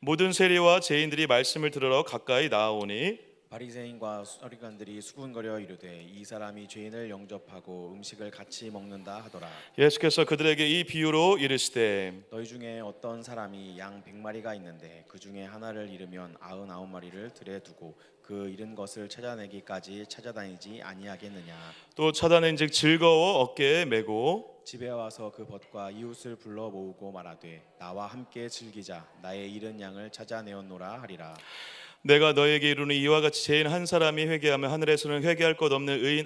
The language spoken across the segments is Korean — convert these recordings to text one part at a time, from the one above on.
모든 세리와 죄인들이 말씀을 들으러 가까이 나아오니 바리새인과 서기관들이 수군거려 이르되 이 사람이 죄인을 영접하고 음식을 같이 먹는다 하더라. 예수께서 그들에게 이 비유로 이르시되 너희 중에 어떤 사람이 양 100마리가 있는데 그 중에 하나를 잃으면 99마리를 들에 두고 그 잃은 것을 찾아내기까지 찾아다니지 아니하겠느냐. 또 찾아낸즉 즐거워 어깨에 메고 집에 와서 그 벗과 이웃을 불러 모으고 말하되 나와 함께 즐기자. 나의 잃은 양을 찾아내었노라 하리라. 내가 너에게 이르노니 이와 같이 죄인 한 사람이 회개하면 하늘에서는 회개할 것 없는 의인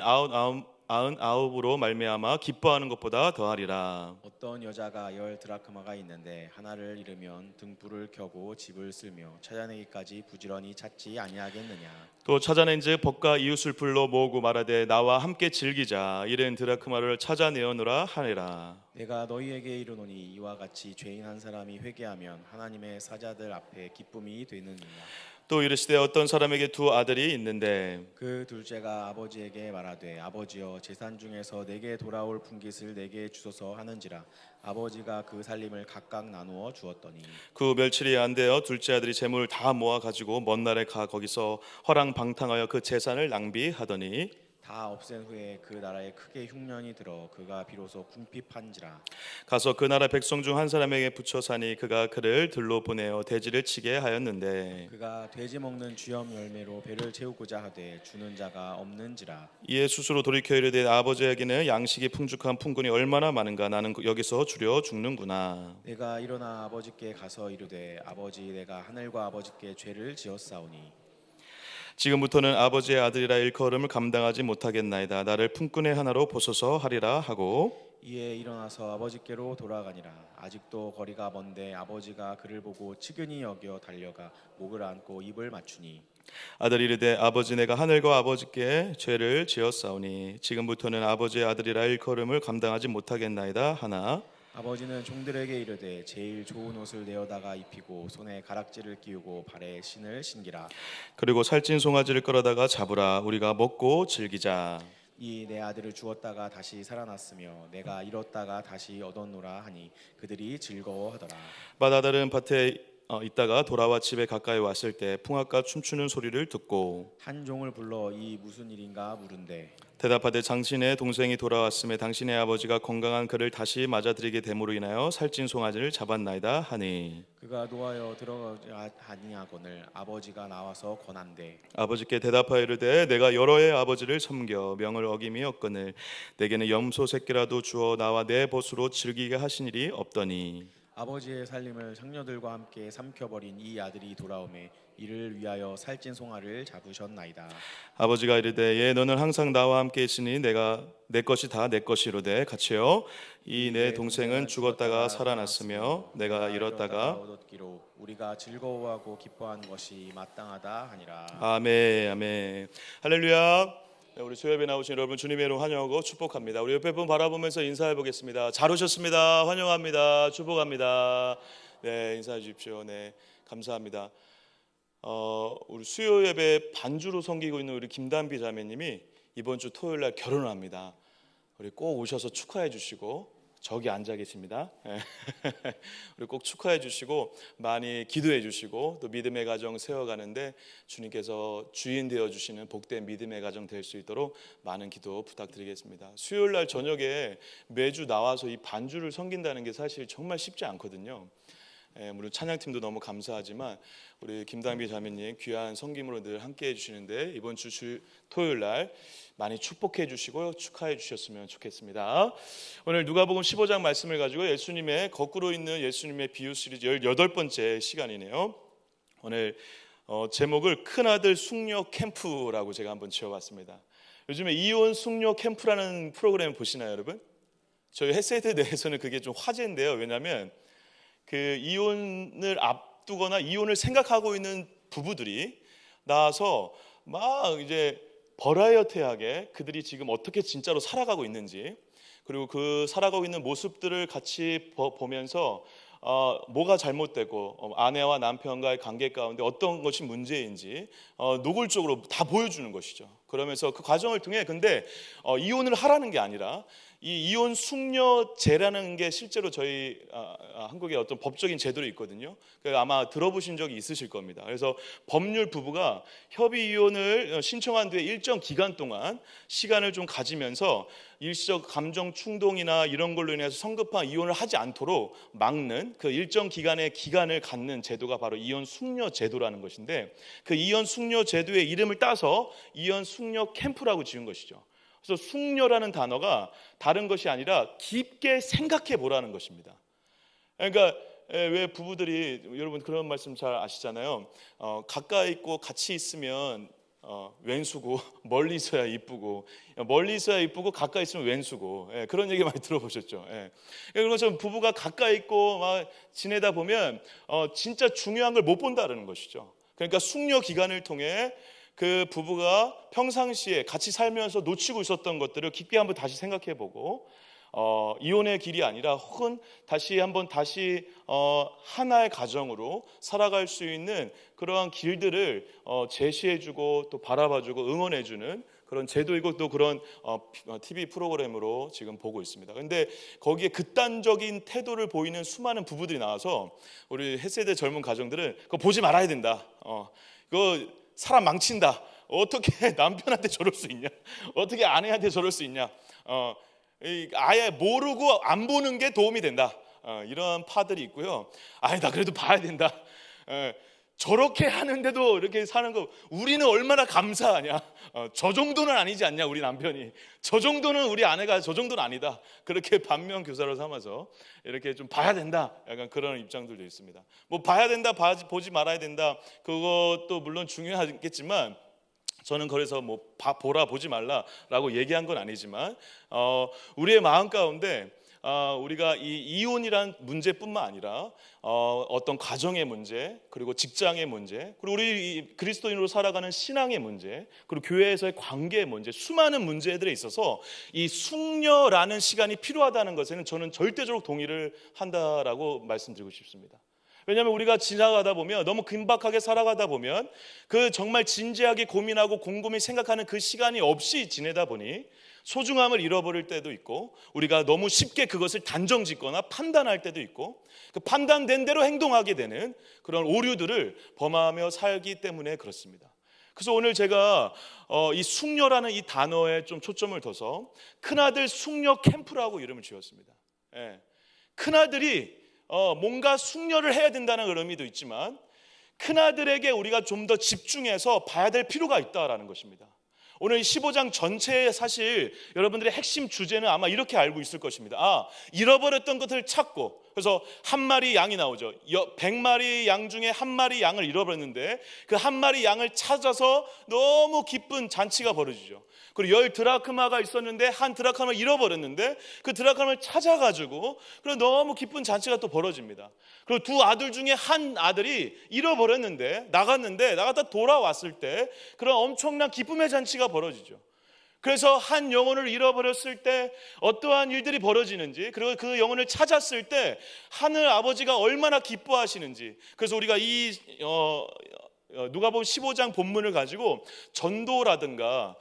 99으로 말미암아 기뻐하는 것보다 더하리라. 어떤 여자가 10드라크마가 있는데 하나를 잃으면 등불을 켜고 집을 쓸며 찾아내기까지 부지런히 찾지 아니하겠느냐. 또 찾아낸즉 벗과 이웃을 불러 모으고 말하되 나와 함께 즐기자. 이른 드라크마를 찾아내어노라 하니라. 내가 너희에게 이르노니 이와 같이 죄인 한 사람이 회개하면 하나님의 사자들 앞에 기쁨이 되느니라. 또 이르시되 어떤 사람에게 두 아들이 있는데 그 둘째가 아버지에게 말하되 아버지여 재산 중에서 내게 돌아올 분깃을 내게 주소서 하는지라. 아버지가 그 살림을 각각 나누어 주었더니 그 며칠이 안 되어 둘째 아들이 재물을 다 모아 가지고 먼 날에 가 거기서 허랑방탕하여 그 재산을 낭비하더니 다 없앤 후에 그 나라에 크게 흉년이 들어 그가 비로소 궁핍한지라. 가서 그 나라 백성 중 한 사람에게 붙여 사니 그가 그를 들로 보내어 돼지를 치게 하였는데 그가 돼지 먹는 쥐염 열매로 배를 채우고자 하되 주는 자가 없는지라. 이에 스스로 돌이켜 이르되 아버지에게는 양식이 풍족한 품꾼이 얼마나 많은가. 나는 여기서 주려 죽는구나. 내가 일어나 아버지께 가서 이르되 아버지 내가 하늘과 아버지께 죄를 지었사오니 지금부터는 아버지의 아들이라 일컬음을 감당하지 못하겠나이다. 나를 품꾼의 하나로 보소서 하리라 하고 이에 일어나서 아버지께로 돌아가니라. 아직도 거리가 먼데 아버지가 그를 보고 측은히 여겨 달려가 목을 안고 입을 맞추니 아들이 이르되 아버지 내가 하늘과 아버지께 죄를 지었사오니 지금부터는 아버지의 아들이라 일컬음을 감당하지 못하겠나이다 하나 아버지는 종들에게 이르되 제일 좋은 옷을 내어다가 입히고 손에 가락지를 끼우고 발에 신을 신기라. 그리고 살찐 송아지를 끌어다가 잡으라. 우리가 먹고 즐기자. 이 내 아들을 주었다가 다시 살아났으며 내가 잃었다가 다시 얻었노라 하니 그들이 즐거워하더라. 맏아들은 밭에 있다가 돌아와 집에 가까이 왔을 때 풍악과 춤추는 소리를 듣고 한 종을 불러 이 무슨 일인가 물은데 대답하되 당신의 동생이 돌아왔음에 당신의 아버지가 건강한 그를 다시 맞아들이게 됨으로 인하여 살찐 송아지를 잡았나이다 하니 그가 노하여 들어가지 아니하거늘 아버지가 나와서 권한대 아버지께 대답하여 이르되 내가 여러 해 아버지를 섬겨 명을 어김이 없거늘 내게는 염소 새끼라도 주어 나와 내 벗으로 즐기게 하신 일이 없더니 아버지의 살림을 장녀들과 함께 삼켜버린 이 아들이 돌아오매 이를 위하여 살찐 송아를 잡으셨나이다. 아버지가 이르되 예 너는 항상 나와 함께 있으니 내가 내 것이 다 내 것이로되 같이요 이 내 동생은 죽었다가 살아났으며 내가 잃었다가 얻었기로 우리가 즐거워하고 기뻐한 것이 마땅하다 하니라. 아멘 아멘 할렐루야. 네, 우리 수협에 나오신 여러분 주님의 이름 환영하고 축복합니다. 우리 옆에 분 바라보면서 인사해 보겠습니다. 잘 오셨습니다. 환영합니다. 축복합니다. 네 인사해 주십시오. 네 감사합니다. 우리 수요 예배 반주로 섬기고 있는 우리 김단비 자매님이 이번 주 토요일 날 결혼을 합니다. 우리 꼭 오셔서 축하해 주시고 저기 앉아 계십니다. 우리 꼭 축하해 주시고 많이 기도해 주시고 또 믿음의 가정 세워가는데 주님께서 주인 되어 주시는 복된 믿음의 가정 될 수 있도록 많은 기도 부탁드리겠습니다. 수요일 날 저녁에 매주 나와서 이 반주를 섬긴다는 게 사실 정말 쉽지 않거든요. 물론 찬양팀도 너무 감사하지만 우리 김단비 자매님 귀한 섬김으로 늘 함께 해주시는데 이번 주 토요일 날 많이 축복해 주시고 축하해 주셨으면 좋겠습니다. 오늘 누가복음 15장 말씀을 가지고 예수님의 거꾸로 있는 예수님의 비유 시리즈 18번째 시간이네요. 오늘 제목을 큰아들 숙녀 캠프라고 제가 한번 지어봤습니다. 요즘에 이혼 숙녀 캠프라는 프로그램 보시나요 여러분? 저희 햇세대 내에서는 그게 좀 화제인데요. 왜냐하면 그 이혼을 앞두거나 이혼을 생각하고 있는 부부들이 나와서 막 이제 버라이어티하게 그들이 지금 어떻게 진짜로 살아가고 있는지 그리고 그 살아가고 있는 모습들을 같이 보면서 뭐가 잘못되고 아내와 남편과의 관계 가운데 어떤 것이 문제인지 노골적으로 다 보여주는 것이죠. 그러면서 그 과정을 통해 근데 이혼을 하라는 게 아니라 이 이혼 숙녀제라는 게 실제로 저희 한국의 어떤 법적인 제도로 있거든요. 아마 들어보신 적이 있으실 겁니다. 그래서 법률 부부가 협의 이혼을 신청한 뒤에 일정 기간 동안 시간을 좀 가지면서 일시적 감정 충동이나 이런 걸로 인해서 성급한 이혼을 하지 않도록 막는 그 일정 기간의 기간을 갖는 제도가 바로 이혼 숙녀 제도라는 것인데, 그 이혼 숙녀 제도의 이름을 따서 이혼 숙녀 캠프라고 지은 것이죠. 그래서 숙녀라는 단어가 다른 것이 아니라 깊게 생각해 보라는 것입니다. 그러니까 왜 부부들이, 여러분 그런 말씀 잘 아시잖아요. 가까이 있고 같이 있으면 왼수고 멀리 있어야 이쁘고, 멀리 있어야 이쁘고 가까이 있으면 왼수고, 그런 얘기 많이 들어보셨죠. 그래서 부부가 가까이 있고 막 지내다 보면 진짜 중요한 걸 못 본다는 것이죠. 그러니까 숙녀 기간을 통해 그 부부가 평상시에 같이 살면서 놓치고 있었던 것들을 깊게 한번 다시 생각해보고, 이혼의 길이 아니라 혹은 다시 하나의 가정으로 살아갈 수 있는 그러한 길들을 제시해주고 또 바라봐주고 응원해주는 그런 제도이고, 또 그런 TV 프로그램으로 지금 보고 있습니다. 그런데 거기에 극단적인 태도를 보이는 수많은 부부들이 나와서 우리 햇세대 젊은 가정들은 그거 보지 말아야 된다. 그거 사람 망친다. 어떻게 남편한테 저럴 수 있냐? 어떻게 아내한테 저럴 수 있냐? 아예 모르고 안 보는 게 도움이 된다. 이런 파들이 있고요. 나 그래도 봐야 된다. 저렇게 하는데도 이렇게 사는 거 우리는 얼마나 감사하냐. 저 정도는 아니지 않냐, 우리 남편이. 저 정도는 우리 아내가 저 정도는 아니다. 그렇게 반면 교사를 삼아서 이렇게 좀 봐야 된다, 약간 그런 입장들도 있습니다. 뭐 봐야 된다, 보지 말아야 된다, 그것도 물론 중요하겠지만, 저는 그래서 뭐 보라 보지 말라라고 얘기한 건 아니지만, 우리의 마음 가운데 우리가 이 이혼이란 문제뿐만 아니라 어떤 가정의 문제, 그리고 직장의 문제, 그리고 우리 그리스도인으로 살아가는 신앙의 문제, 그리고 교회에서의 관계의 문제, 수많은 문제들에 있어서 이 숙녀라는 시간이 필요하다는 것에는 저는 절대적으로 동의를 한다라고 말씀드리고 싶습니다. 왜냐하면 우리가 지나가다 보면, 너무 긴박하게 살아가다 보면, 그 정말 진지하게 고민하고 곰곰이 생각하는 그 시간이 없이 지내다 보니 소중함을 잃어버릴 때도 있고, 우리가 너무 쉽게 그것을 단정짓거나 판단할 때도 있고, 그 판단된 대로 행동하게 되는 그런 오류들을 범하며 살기 때문에 그렇습니다. 그래서 오늘 제가 이 숙녀라는 이 단어에 좀 초점을 둬서 큰아들 숙녀 캠프라고 이름을 지었습니다. 큰아들이 뭔가 숙녀를 해야 된다는 의미도 있지만, 큰아들에게 우리가 좀 더 집중해서 봐야 될 필요가 있다라는 것입니다. 오늘 15장 전체의 사실 여러분들의 핵심 주제는 아마 이렇게 알고 있을 것입니다. 잃어버렸던 것을 찾고, 그래서 한 마리 양이 나오죠. 100마리 양 중에 한 마리 양을 잃어버렸는데 그 한 마리 양을 찾아서 너무 기쁜 잔치가 벌어지죠. 그리고 10드라크마가 있었는데 한 드라크마를 잃어버렸는데 그 드라크마를 찾아가지고 그리고 너무 기쁜 잔치가 또 벌어집니다. 그리고 두 아들 중에 한 아들이 잃어버렸는데 나갔다 돌아왔을 때 그런 엄청난 기쁨의 잔치가 벌어지죠. 그래서 한 영혼을 잃어버렸을 때 어떠한 일들이 벌어지는지, 그리고 그 영혼을 찾았을 때 하늘 아버지가 얼마나 기뻐하시는지, 그래서 우리가 이 누가복음 15장 본문을 가지고 전도라든가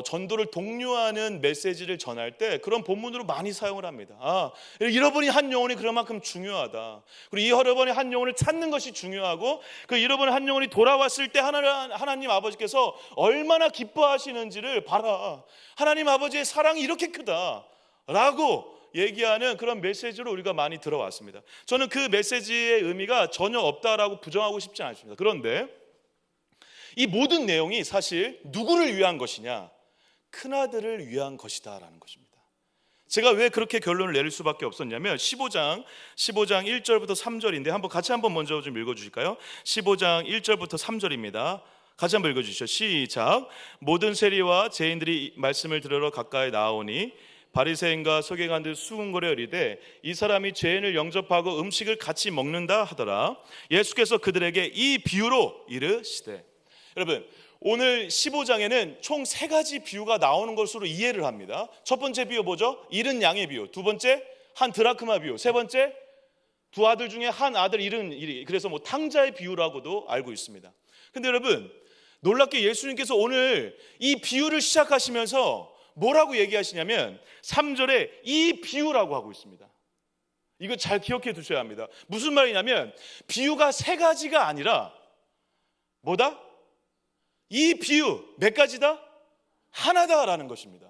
전도를 독려하는 메시지를 전할 때 그런 본문으로 많이 사용을 합니다. 잃어버린 한 영혼이 그만큼 중요하다. 그리고 이 잃어버린 한 영혼을 찾는 것이 중요하고, 그 잃어버린 한 영혼이 돌아왔을 때 하나님 아버지께서 얼마나 기뻐하시는지를 봐라. 하나님 아버지의 사랑이 이렇게 크다라고 얘기하는 그런 메시지로 우리가 많이 들어왔습니다. 저는 그 메시지의 의미가 전혀 없다라고 부정하고 싶지 않습니다. 그런데 이 모든 내용이 사실 누구를 위한 것이냐? 큰아들을 위한 것이다라는 것입니다. 제가 왜 그렇게 결론을 내릴 수밖에 없었냐면 15장 1절부터 3절인데 같이 한번 먼저 좀 읽어주실까요? 15장 1절부터 3절입니다. 같이 한번 읽어주시죠. 시작. 모든 세리와 죄인들이 말씀을 들으러 가까이 나오니 바리새인과 서기관들 수군거려 이르되 이 사람이 죄인을 영접하고 음식을 같이 먹는다 하더라. 예수께서 그들에게 이 비유로 이르시되, 여러분 오늘 15장에는 총 3가지 비유가 나오는 것으로 이해를 합니다. 첫 번째 비유 뭐죠? 잃은 양의 비유. 두 번째 한 드라크마 비유. 세 번째 두 아들 중에 한 아들 잃은 일이, 그래서 뭐 탕자의 비유라고도 알고 있습니다. 근데 여러분 놀랍게 예수님께서 오늘 이 비유를 시작하시면서 뭐라고 얘기하시냐면 3절에 이 비유라고 하고 있습니다. 이거 잘 기억해 두셔야 합니다. 무슨 말이냐면 비유가 세 가지가 아니라 뭐다? 이 비유 몇 가지다? 하나다라는 것입니다.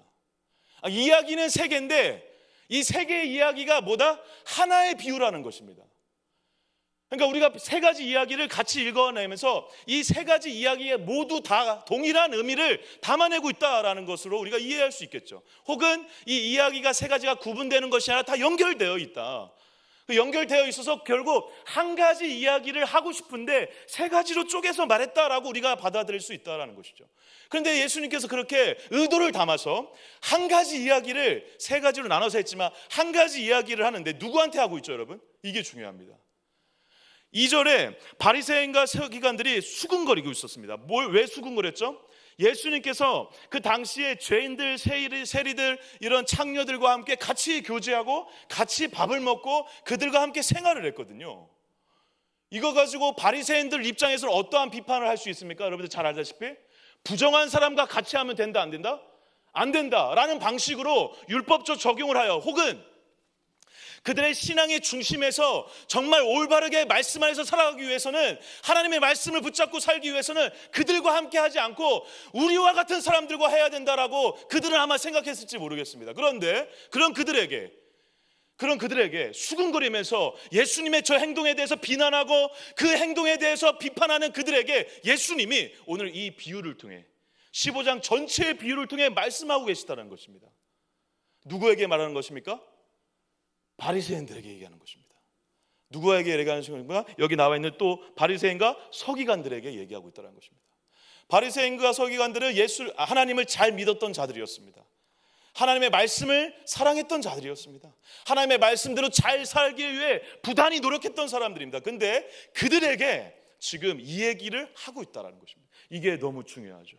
이야기는 세 개인데 이 세 개의 이야기가 뭐다? 하나의 비유라는 것입니다. 그러니까 우리가 세 가지 이야기를 같이 읽어내면서 이 세 가지 이야기에 모두 다 동일한 의미를 담아내고 있다라는 것으로 우리가 이해할 수 있겠죠. 혹은 이 이야기가 세 가지가 구분되는 것이 아니라 다 연결되어 있다. 연결되어 있어서 결국 한 가지 이야기를 하고 싶은데 세 가지로 쪼개서 말했다라고 우리가 받아들일 수 있다라는 것이죠. 그런데 예수님께서 그렇게 의도를 담아서 한 가지 이야기를 세 가지로 나눠서 했지만 한 가지 이야기를 하는데 누구한테 하고 있죠, 여러분? 이게 중요합니다. 2절에 바리새인과 서기관들이 수군거리고 있었습니다. 왜 수군거렸죠? 예수님께서 그 당시에 죄인들, 세리들, 이런 창녀들과 함께 같이 교제하고 같이 밥을 먹고 그들과 함께 생활을 했거든요. 이거 가지고 바리새인들 입장에서는 어떠한 비판을 할 수 있습니까? 여러분들 잘 알다시피 부정한 사람과 같이 하면 된다, 안 된다? 안 된다라는 방식으로 율법적 적용을 하여 혹은 그들의 신앙의 중심에서 정말 올바르게 말씀 안에서 살아가기 위해서는 하나님의 말씀을 붙잡고 살기 위해서는 그들과 함께 하지 않고 우리와 같은 사람들과 해야 된다라고 그들은 아마 생각했을지 모르겠습니다. 그런데 그런 그들에게 수군거리면서 예수님의 저 행동에 대해서 비난하고 그 행동에 대해서 비판하는 그들에게 예수님이 오늘 이 비유를 통해 15장 전체의 비유를 통해 말씀하고 계시다는 것입니다. 누구에게 말하는 것입니까? 바리새인들에게 얘기하는 것입니다. 누구에게 얘기하는 것입니까? 여기 나와 있는 또 바리새인과 서기관들에게 얘기하고 있다는 것입니다. 바리새인과 서기관들은 하나님을 잘 믿었던 자들이었습니다. 하나님의 말씀을 사랑했던 자들이었습니다. 하나님의 말씀대로 잘 살기 위해 부단히 노력했던 사람들입니다. 근데 그들에게 지금 이 얘기를 하고 있다는 것입니다. 이게 너무 중요하죠.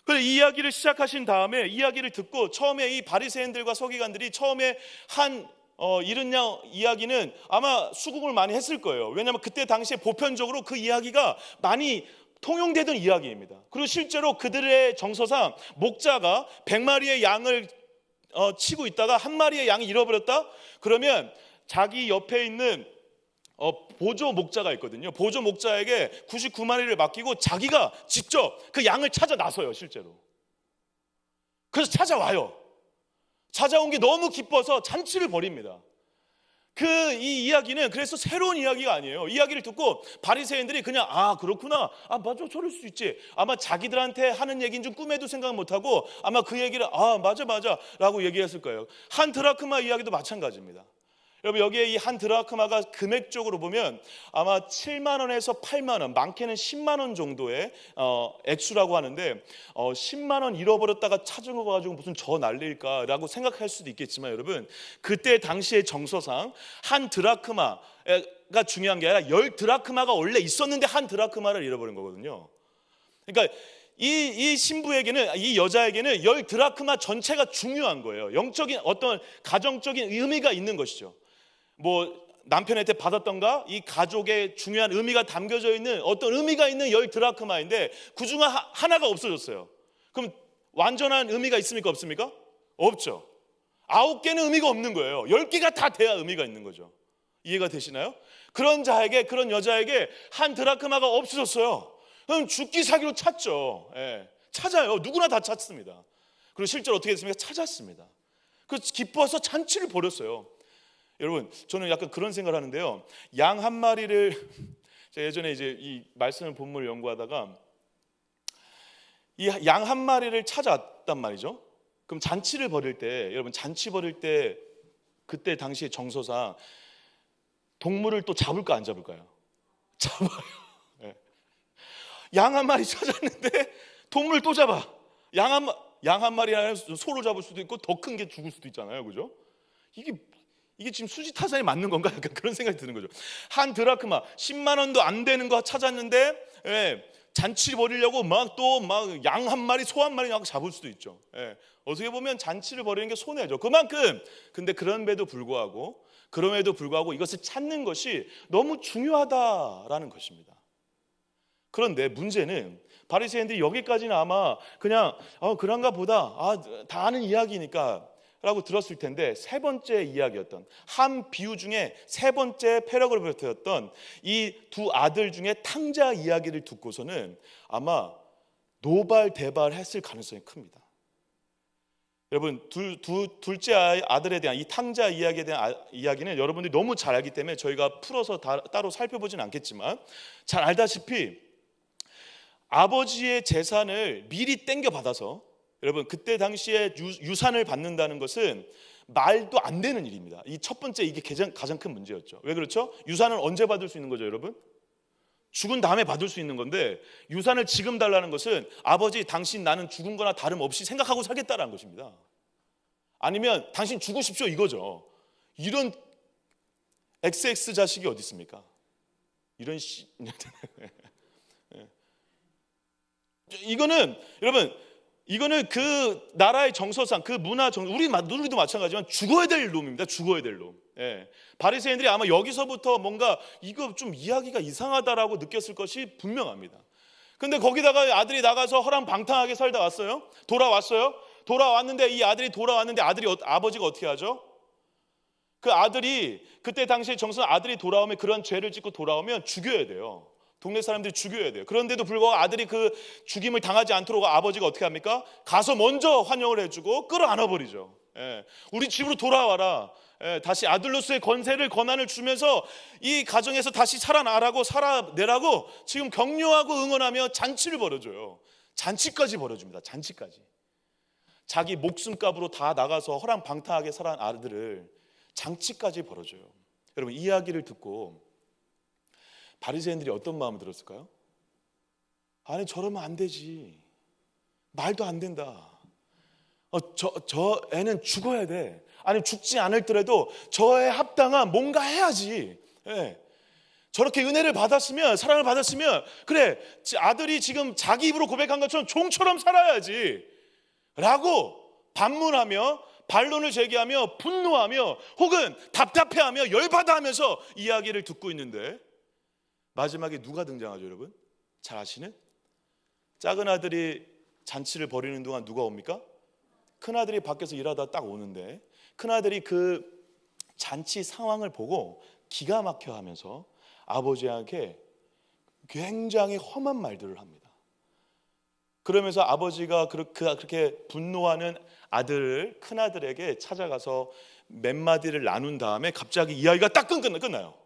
그래서 이 이야기를 시작하신 다음에 이야기를 듣고 처음에 이 바리새인들과 서기관들이 처음에 한 이른 양 이야기는 아마 수긍을 많이 했을 거예요. 왜냐하면 그때 당시에 보편적으로 그 이야기가 많이 통용되던 이야기입니다. 그리고 실제로 그들의 정서상 목자가 100마리의 양을 치고 있다가 한 마리의 양이 잃어버렸다? 그러면 자기 옆에 있는 보조 목자가 있거든요. 보조 목자에게 99마리를 맡기고 자기가 직접 그 양을 찾아 나서요, 실제로. 그래서 찾아와요. 찾아온 게 너무 기뻐서 잔치를 벌입니다. 이 이야기는 그래서 새로운 이야기가 아니에요. 이야기를 듣고 바리새인들이 그냥 그렇구나, 맞아, 저럴 수 있지. 아마 자기들한테 하는 얘기인 줄 꿈에도 생각 못하고 아마 그 얘기를 맞아 라고 얘기했을 거예요. 한 드라크마 이야기도 마찬가지입니다. 여러분, 여기에 이 한 드라크마가 금액적으로 보면 아마 7만 원에서 8만 원, 많게는 10만 원 정도의 액수라고 하는데 10만 원 잃어버렸다가 찾은 거 가지고 무슨 저 난리일까라고 생각할 수도 있겠지만 여러분, 그때 당시의 정서상 한 드라크마가 중요한 게 아니라 10드라크마가 원래 있었는데 한 드라크마를 잃어버린 거거든요. 그러니까 이 신부에게는, 이 여자에게는 10드라크마 전체가 중요한 거예요. 영적인 어떤 가정적인 의미가 있는 것이죠. 남편한테 받았던가 이 가족의 중요한 의미가 담겨져 있는 어떤 의미가 있는 10드라크마인데 그중 하나가 없어졌어요. 그럼 완전한 의미가 있습니까, 없습니까? 없죠. 9개는 의미가 없는 거예요. 10개가 다 돼야 의미가 있는 거죠. 이해가 되시나요? 그런 여자에게 한 드라크마가 없어졌어요. 그럼 죽기 사기로 찾죠. 찾아요. 누구나 다 찾습니다. 그리고 실제로 어떻게 됐습니까? 찾았습니다. 그래서 기뻐서 잔치를 벌였어요. 여러분, 저는 약간 그런 생각을 하는데요. 양 한 마리를 제가 예전에 이제 이 말씀을 본문을 연구하다가 이 양 한 마리를 찾아왔단 말이죠. 그럼 잔치를 벌일 때, 여러분, 잔치 벌일 때 그때 당시의 정서상 동물을 또 잡을까 안 잡을까요? 잡아요. 양 한 마리 찾았는데 동물을 또 잡아. 양 한 마리 아니라 소로 잡을 수도 있고 더 큰 게 죽을 수도 있잖아요, 그죠? 이게 지금 수지타산이 맞는 건가? 약간 그런 생각이 드는 거죠. 한 드라크마 10만 원도 안 되는 거 찾았는데 잔치 벌이려고 막 양 한 마리, 소 한 마리 잡을 수도 있죠. 어떻게 보면 잔치를 벌이는 게 손해죠. 그만큼 근데 그럼에도 불구하고 이것을 찾는 것이 너무 중요하다라는 것입니다. 그런데 문제는 바리새인들이 여기까지는 아마 그냥 그런가 보다, 다 아는 이야기니까 라고 들었을 텐데, 세 번째 이야기였던, 한 비유 중에 세 번째 패러그래프였던 이 두 아들 중에 탕자 이야기를 듣고서는 아마 노발대발했을 가능성이 큽니다. 여러분, 둘째 아들에 대한 이 탕자 이야기에 대한 이야기는 여러분들이 너무 잘 알기 때문에 저희가 풀어서 따로 살펴보진 않겠지만, 잘 알다시피 아버지의 재산을 미리 땡겨 받아서, 여러분 그때 당시에 유산을 받는다는 것은 말도 안 되는 일입니다. 이 첫 번째, 이게 가장 큰 문제였죠. 왜 그렇죠? 유산을 언제 받을 수 있는 거죠, 여러분? 죽은 다음에 받을 수 있는 건데, 유산을 지금 달라는 것은 아버지, 당신 나는 죽은 거나 다름없이 생각하고 살겠다라는 것입니다. 아니면 당신 죽으십시오 이거죠. 이런 XX 자식이 어디 있습니까? 이런 이거는 여러분, 이거는 그 나라의 정서상, 그 문화 우리도 마찬가지지만 죽어야 될 놈입니다. 죽어야 될 놈. 바리새인들이 아마 여기서부터 뭔가 이거 좀 이야기가 이상하다라고 느꼈을 것이 분명합니다. 근데 거기다가 아들이 나가서 허랑방탕하게 살다 왔어요. 돌아왔는데 이 아들이 돌아왔는데 아버지가 어떻게 하죠? 그 아들이 그때 당시에 정서는 아들이 돌아오면, 그런 죄를 짓고 돌아오면 죽여야 돼요. 동네 사람들이 죽여야 돼요. 그런데도 불구하고 아들이 그 죽임을 당하지 않도록 아버지가 어떻게 합니까? 가서 먼저 환영을 해주고 끌어안아 버리죠. 우리 집으로 돌아와라. 다시 아들로서의 권한을 주면서 이 가정에서 다시 살아내라고 지금 격려하고 응원하며 잔치를 벌여줘요. 잔치까지 벌여줍니다. 잔치까지. 자기 목숨값으로 다 나가서 허랑방탕하게 살아난 아들을 잔치까지 벌여줘요. 여러분, 이 이야기를 듣고 바리새인들이 어떤 마음을 들었을까요? 아니, 저러면 안 되지. 말도 안 된다. 저 애는 죽어야 돼. 아니, 죽지 않을더라도 저에 합당한 뭔가 해야지. 저렇게 은혜를 받았으면, 사랑을 받았으면, 그래, 아들이 지금 자기 입으로 고백한 것처럼 종처럼 살아야지 라고 반문하며 반론을 제기하며 분노하며 혹은 답답해하며 열받아하면서 이야기를 듣고 있는데, 마지막에 누가 등장하죠, 여러분? 잘 아시는? 작은 아들이 잔치를 벌이는 동안 누가 옵니까? 큰 아들이 밖에서 일하다 딱 오는데, 큰 아들이 그 잔치 상황을 보고 기가 막혀 하면서 아버지에게 굉장히 험한 말들을 합니다. 그러면서 아버지가 그렇게 분노하는 큰 아들에게 찾아가서 몇 마디를 나눈 다음에 갑자기 이야기가 딱 끝나요.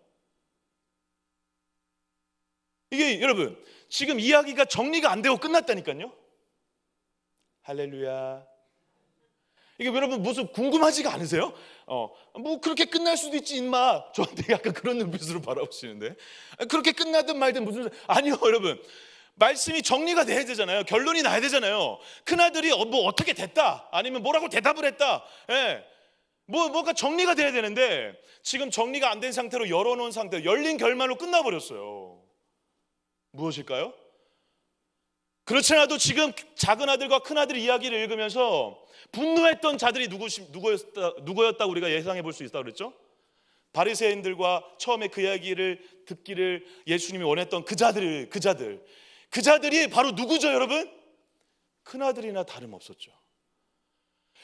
이게 여러분, 지금 이야기가 정리가 안 되고 끝났다니까요. 할렐루야. 이게 여러분 무슨 궁금하지가 않으세요? 뭐 그렇게 끝날 수도 있지 임마. 저한테 약간 그런 눈빛으로 바라보시는데, 그렇게 끝나든 말든 무슨, 아니요 여러분, 말씀이 정리가 돼야 되잖아요. 결론이 나야 되잖아요. 큰아들이 뭐 어떻게 됐다, 아니면 뭐라고 대답을 했다, 뭐가 정리가 돼야 되는데, 지금 정리가 안 된 상태로 열어놓은 상태로 열린 결말로 끝나버렸어요. 무엇일까요? 그렇지 않아도 지금 작은 아들과 큰 아들 이야기를 읽으면서 분노했던 자들이 누구였다고 우리가 예상해 볼 수 있다고 그랬죠? 바리새인들과 처음에 그 이야기를 듣기를 예수님이 원했던 그 자들이 바로 누구죠, 여러분? 큰 아들이나 다름없었죠.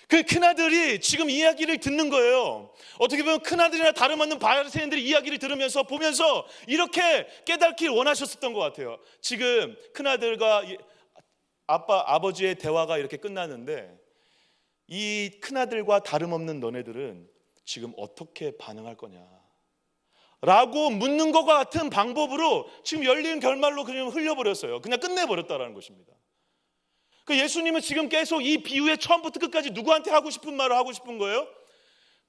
그 큰아들이 지금 이야기를 듣는 거예요. 어떻게 보면 큰아들이나 다름없는 바리새인들이 이야기를 들으면서 보면서 이렇게 깨닫길 원하셨었던 것 같아요. 지금 큰아들과 아버지의 대화가 이렇게 끝났는데, 이 큰아들과 다름없는 너네들은 지금 어떻게 반응할 거냐 라고 묻는 것과 같은 방법으로 지금 열린 결말로 그냥 흘려버렸어요. 그냥 끝내버렸다라는 것입니다. 그 예수님은 지금 계속 이 비유의 처음부터 끝까지 누구한테 하고 싶은 말을 하고 싶은 거예요?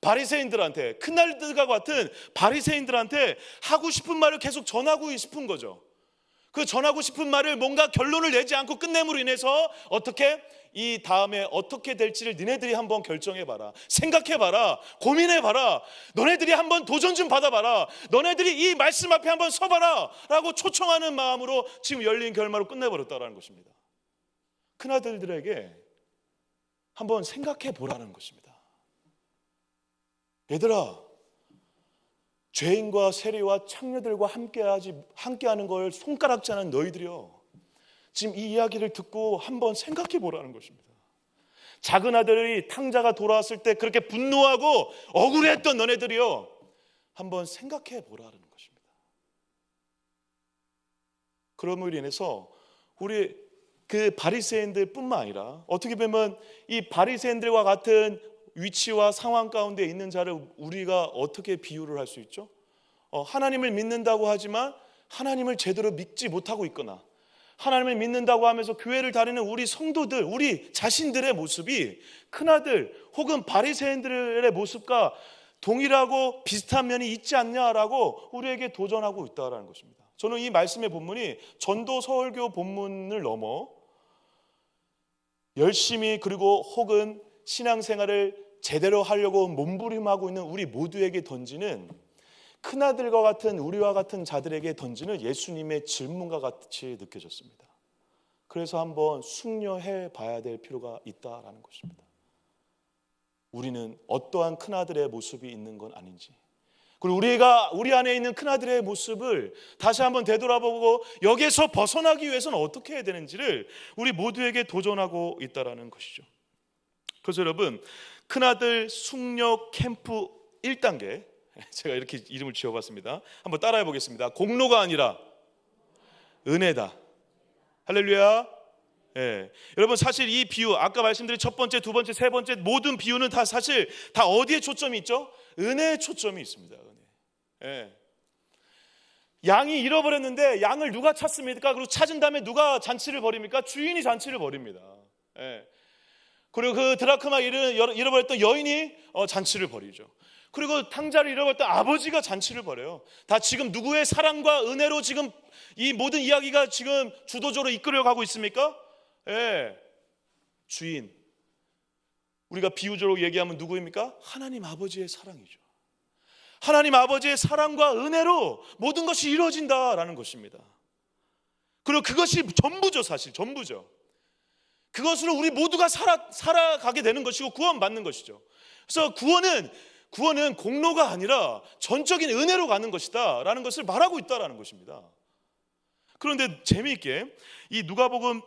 바리새인들한테, 큰아들과 같은 바리새인들한테 하고 싶은 말을 계속 전하고 싶은 거죠. 그 전하고 싶은 말을 뭔가 결론을 내지 않고 끝냄으로 인해서 어떻게, 이 다음에 어떻게 될지를 니네들이 한번 결정해봐라, 생각해봐라, 고민해봐라, 너네들이 한번 도전 좀 받아봐라, 너네들이 이 말씀 앞에 한번 서봐라 라고 초청하는 마음으로 지금 열린 결말로 끝내버렸다는 것입니다. 큰아들들에게 한번 생각해 보라는 것입니다. 얘들아, 죄인과 세리와 창녀들과 함께하는 걸 손가락질하는 너희들이요, 지금 이 이야기를 듣고 한번 생각해 보라는 것입니다. 작은 아들이 탕자가 돌아왔을 때 그렇게 분노하고 억울했던 너네들이요, 한번 생각해 보라는 것입니다. 그럼으로 인해서 우리 그 바리새인들 뿐만 아니라 어떻게 보면 이 바리새인들과 같은 위치와 상황 가운데 있는 자를 우리가 어떻게 비유를 할 수 있죠? 하나님을 믿는다고 하지만 하나님을 제대로 믿지 못하고 있거나, 하나님을 믿는다고 하면서 교회를 다니는 우리 성도들, 우리 자신들의 모습이 큰아들 혹은 바리새인들의 모습과 동일하고 비슷한 면이 있지 않냐라고 우리에게 도전하고 있다는 것입니다. 저는 이 말씀의 본문이 전도 서울교 본문을 넘어 열심히 그리고 혹은 신앙생활을 제대로 하려고 몸부림하고 있는 우리 모두에게 던지는, 큰아들과 같은 우리와 같은 자들에게 던지는 예수님의 질문과 같이 느껴졌습니다. 그래서 한번 숙려해 봐야 될 필요가 있다라는 것입니다. 우리는 어떠한 큰아들의 모습이 있는 건 아닌지, 그리고 우리 안에 있는 큰아들의 모습을 다시 한번 되돌아보고 여기에서 벗어나기 위해서는 어떻게 해야 되는지를 우리 모두에게 도전하고 있다라는 것이죠. 그래서 여러분, 큰아들 숙려 캠프 1단계, 제가 이렇게 이름을 지어봤습니다. 한번 따라해 보겠습니다. 공로가 아니라 은혜다. 할렐루야. 예. 여러분, 사실 이 비유, 아까 말씀드린 첫 번째, 두 번째, 세 번째 모든 비유는 다 사실 다 어디에 초점이 있죠? 은혜에 초점이 있습니다. 은혜. 예. 양이 잃어버렸는데 양을 누가 찾습니까? 그리고 찾은 다음에 누가 잔치를 벌입니까? 주인이 잔치를 벌입니다. 예. 그리고 그 드라크마 잃어버렸던 여인이 잔치를 벌이죠. 그리고 탕자를 잃어버렸던 아버지가 잔치를 벌여요. 다 지금 누구의 사랑과 은혜로 지금 이 모든 이야기가 지금 주도적으로 이끌어가고 있습니까? 예, 주인. 우리가 비유적으로 얘기하면 누구입니까? 하나님 아버지의 사랑이죠. 하나님 아버지의 사랑과 은혜로 모든 것이 이루어진다라는 것입니다. 그리고 그것이 전부죠. 사실 전부죠. 그것으로 우리 모두가 살아가게 되는 것이고 구원받는 것이죠. 그래서 구원은 공로가 아니라 전적인 은혜로 가는 것이다 라는 것을 말하고 있다라는 것입니다. 그런데 재미있게 이 누가복음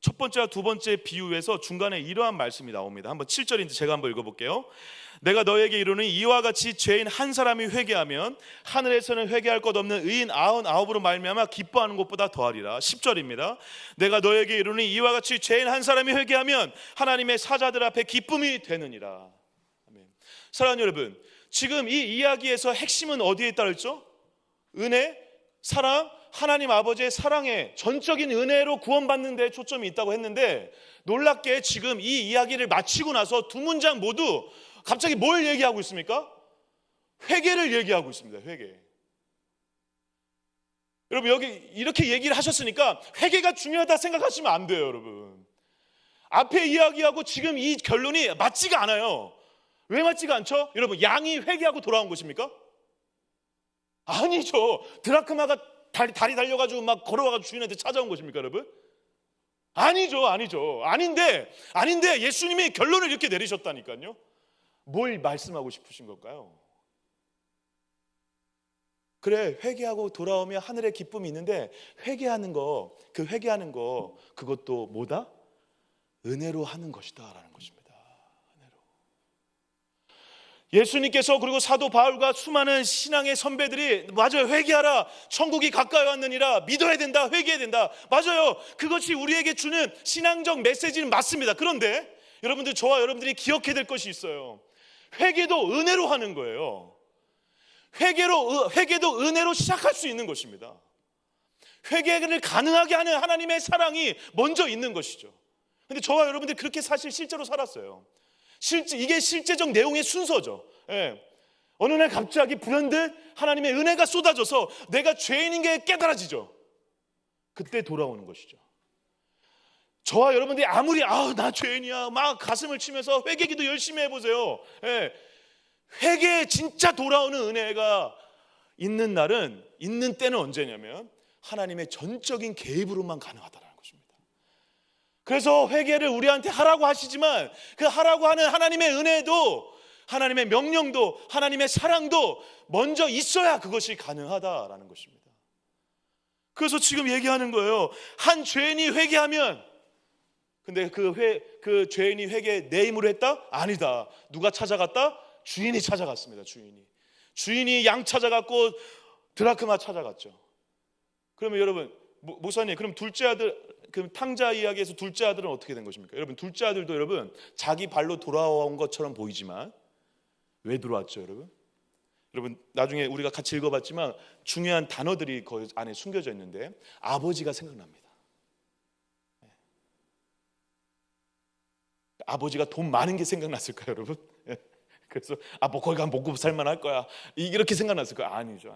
첫 번째와 두 번째 비유에서 중간에 이러한 말씀이 나옵니다. 한번 7절인지 제가 한번 읽어볼게요. 내가 너에게 이르노니 이와 같이 죄인 한 사람이 회개하면 하늘에서는 회개할 것 없는 의인 99으로 말미암아 기뻐하는 것보다 더하리라. 10절입니다. 내가 너에게 이르노니 이와 같이 죄인 한 사람이 회개하면 하나님의 사자들 앞에 기쁨이 되느니라. 아멘. 사랑하는 여러분, 지금 이 이야기에서 핵심은 어디에 있다 그랬죠? 은혜, 사랑, 하나님 아버지의 사랑에 전적인 은혜로 구원받는 데 초점이 있다고 했는데, 놀랍게 지금 이 이야기를 마치고 나서 두 문장 모두 갑자기 뭘 얘기하고 있습니까? 회개를 얘기하고 있습니다. 회개. 여러분, 여기 이렇게 얘기를 하셨으니까 회개가 중요하다 생각하시면 안 돼요. 여러분, 앞에 이야기하고 지금 이 결론이 맞지가 않아요. 왜 맞지가 않죠? 여러분, 양이 회개하고 돌아온 것입니까? 아니죠. 드라크마가 다리 달려가지고 막 걸어와가지고 주인한테 찾아온 것입니까, 여러분? 아니죠. 아닌데 예수님이 결론을 이렇게 내리셨다니까요. 뭘 말씀하고 싶으신 걸까요? 그래, 회개하고 돌아오면 하늘의 기쁨이 있는데 회개하는 거 그것도 뭐다? 은혜로 하는 것이다 라는 것입니다. 예수님께서 그리고 사도 바울과 수많은 신앙의 선배들이 맞아요, 회개하라, 천국이 가까이 왔느니라, 믿어야 된다, 회개해야 된다, 맞아요, 그것이 우리에게 주는 신앙적 메시지는 맞습니다. 그런데 여러분들, 저와 여러분들이 기억해야 될 것이 있어요. 회개도 은혜로 하는 거예요. 회개도 은혜로 시작할 수 있는 것입니다. 회개를 가능하게 하는 하나님의 사랑이 먼저 있는 것이죠. 근데 저와 여러분들이 그렇게 사실 실제로 살았어요. 이게 실제적 내용의 순서죠. 예. 어느 날 갑자기 불현듯 하나님의 은혜가 쏟아져서 내가 죄인인 게 깨달아지죠. 그때 돌아오는 것이죠. 저와 여러분들이 아무리 나 죄인이야 막 가슴을 치면서 회개기도 열심히 해보세요. 예. 회개에 진짜 돌아오는 은혜가 있는 때는 언제냐면 하나님의 전적인 개입으로만 가능하다는 것입니다. 그래서 회개를 우리한테 하라고 하시지만 그 하라고 하는 하나님의 은혜도, 하나님의 명령도, 하나님의 사랑도 먼저 있어야 그것이 가능하다라는 것입니다. 그래서 지금 얘기하는 거예요. 한 죄인이 회개하면, 근데 그 죄인이 회개 내 힘으로 했다? 아니다. 누가 찾아갔다? 주인이 찾아갔습니다. 주인이 양 찾아갔고 드라크마 찾아갔죠. 그러면 여러분, 목사님, 그럼 둘째 아들, 그 탕자 이야기에서 둘째 아들은 어떻게 된 것입니까? 여러분, 둘째 아들도 여러분 자기 발로 돌아온 것처럼 보이지만 왜 들어왔죠, 여러분? 여러분, 나중에 우리가 같이 읽어봤지만 중요한 단어들이 그 안에 숨겨져 있는데 아버지가 생각납니다. 아버지가 돈 많은 게 생각났을까요, 여러분? 그래서 뭐 거기 가면 먹고 살만 할 거야, 이렇게 생각났을까요? 아니죠.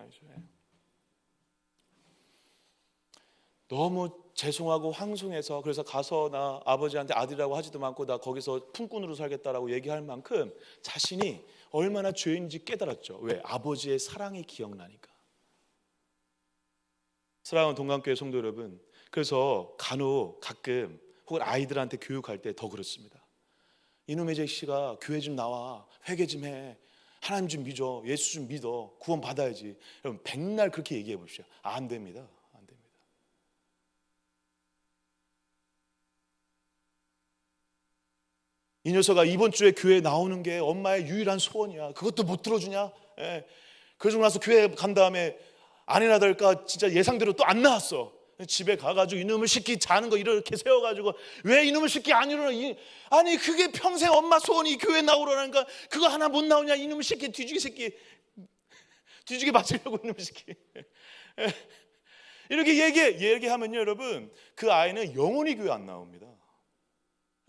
너무 죄송하고 황송해서, 그래서 가서 나 아버지한테 아들이라고 하지도 않고 나 거기서 품꾼으로 살겠다라고 얘기할 만큼 자신이 얼마나 죄인인지 깨달았죠. 왜? 아버지의 사랑이 기억나니까. 사랑하는 동감교회 성도 여러분, 그래서 간혹 가끔 혹은 아이들한테 교육할 때 더 그렇습니다. 이놈의 자식아, 교회 좀 나와, 회개 좀 해, 하나님 좀 믿어, 예수 좀 믿어, 구원 받아야지. 여러분, 백날 그렇게 얘기해 보십시오. 안 됩니다. 이 녀석아, 이번 주에 교회 나오는 게 엄마의 유일한 소원이야. 그것도 못 들어주냐? 그러고 나서 교회 간 다음에 아니나 다를까 진짜 예상대로 또 안 나왔어. 집에 가가지고 이놈의 새끼 자는 거 이렇게 세워가지고 왜 이놈의 새끼 안 일어나? 아니 그게 평생 엄마 소원이 교회 나오라니까 그거 하나 못 나오냐? 이놈의 새끼, 뒤지게 새끼, 뒤지게 맞으려고 이놈의 새끼. 이렇게 얘기하면요, 여러분, 그 아이는 영원히 교회 안 나옵니다.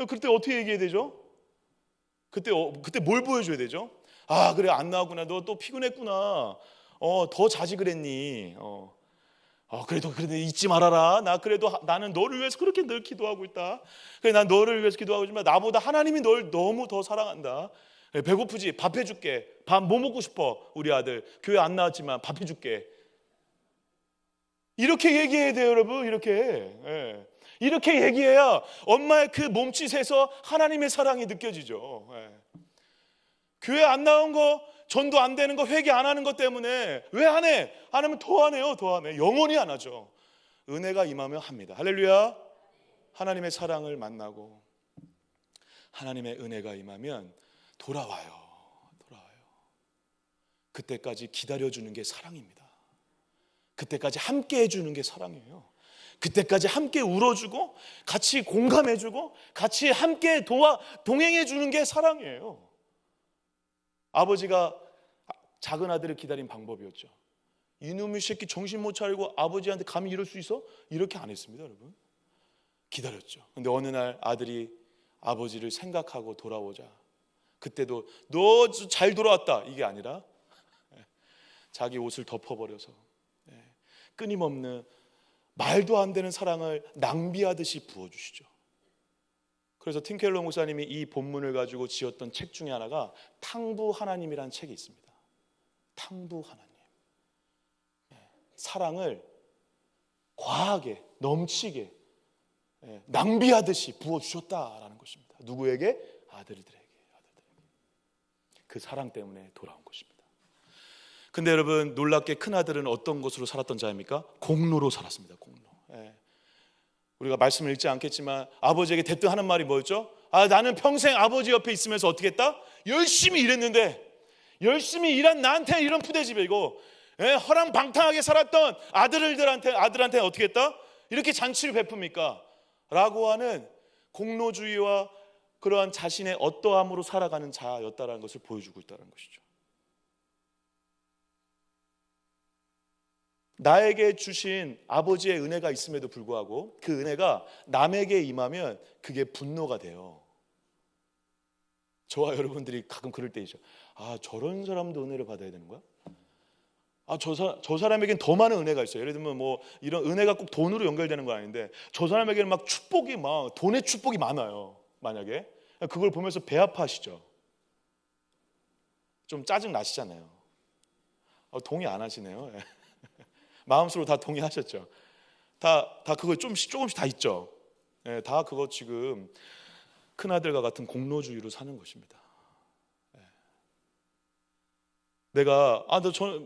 그때 어떻게 얘기해야 되죠? 그때 뭘 보여줘야 되죠? 아, 그래, 안 나왔구나. 너 또 피곤했구나. 더 자지 그랬니? 그래도 잊지 말아라. 나는 너를 위해서 그렇게 늘 기도하고 있다. 그래, 난 너를 위해서 기도하고 있지만 나보다 하나님이 널 너무 더 사랑한다. 그래, 배고프지? 밥 해줄게. 밥 뭐 먹고 싶어? 우리 아들 교회 안 나왔지만 밥 해줄게. 이렇게 얘기해야 돼요, 여러분. 이렇게 얘기해야 엄마의 그 몸짓에서 하나님의 사랑이 느껴지죠. 교회 안 나온 거, 전도 안 되는 거, 회개 안 하는 것 때문에 왜 안 해? 안 하면 더 안 해요. 영원히 안 하죠. 은혜가 임하면 합니다. 할렐루야. 하나님의 사랑을 만나고 하나님의 은혜가 임하면 돌아와요. 그때까지 기다려주는 게 사랑입니다. 그때까지 함께 해주는 게 사랑이에요. 그때까지 함께 울어주고 같이 공감해주고 같이 함께 동행해주는 게 사랑이에요. 아버지가 작은 아들을 기다린 방법이었죠. 이놈의 새끼 정신 못 차리고 아버지한테 감히 이럴 수 있어? 이렇게 안 했습니다, 여러분. 기다렸죠. 근데 어느 날 아들이 아버지를 생각하고 돌아오자, 그때도 너 잘 돌아왔다 이게 아니라 자기 옷을 덮어버려서 끊임없는 말도 안 되는 사랑을 낭비하듯이 부어주시죠. 그래서 팀 켈러 목사님이 이 본문을 가지고 지었던 책 중에 하나가 탕부 하나님이라는 책이 있습니다. 탕부 하나님. 사랑을 과하게 넘치게 낭비하듯이 부어주셨다라는 것입니다. 누구에게? 아들들에게. 그 사랑 때문에 돌아온 것입니다. 근데 여러분, 놀랍게 큰아들은 어떤 곳으로 살았던 자입니까? 공로로 살았습니다. 공로. 우리가 말씀을 읽지 않겠지만 아버지에게 대뜸 하는 말이 뭐였죠? 나는 평생 아버지 옆에 있으면서 어떻게 했다? 열심히 일했는데, 열심히 일한 나한테 이런 푸대집이고, 허랑방탕하게 살았던 아들한테 어떻게 했다? 이렇게 잔치를 베풉니까? 라고 하는 공로주의와 그러한 자신의 어떠함으로 살아가는 자였다는 것을 보여주고 있다는 것이죠. 나에게 주신 아버지의 은혜가 있음에도 불구하고 그 은혜가 남에게 임하면 그게 분노가 돼요. 저와 여러분들이 가끔 그럴 때 있죠. 저런 사람도 은혜를 받아야 되는 거야? 저 사람에겐 더 많은 은혜가 있어요. 예를 들면 뭐 이런 은혜가 꼭 돈으로 연결되는 건 아닌데 저 사람에게는 막 축복이 막 돈의 축복이 많아요. 만약에 그걸 보면서 배 아파하시죠. 좀 짜증 나시잖아요. 동의 안 하시네요. 마음속으로 다 동의하셨죠. 다 그거 조금씩 다 있죠. 다 그거 지금 큰아들과 같은 공로주의로 사는 것입니다. 내가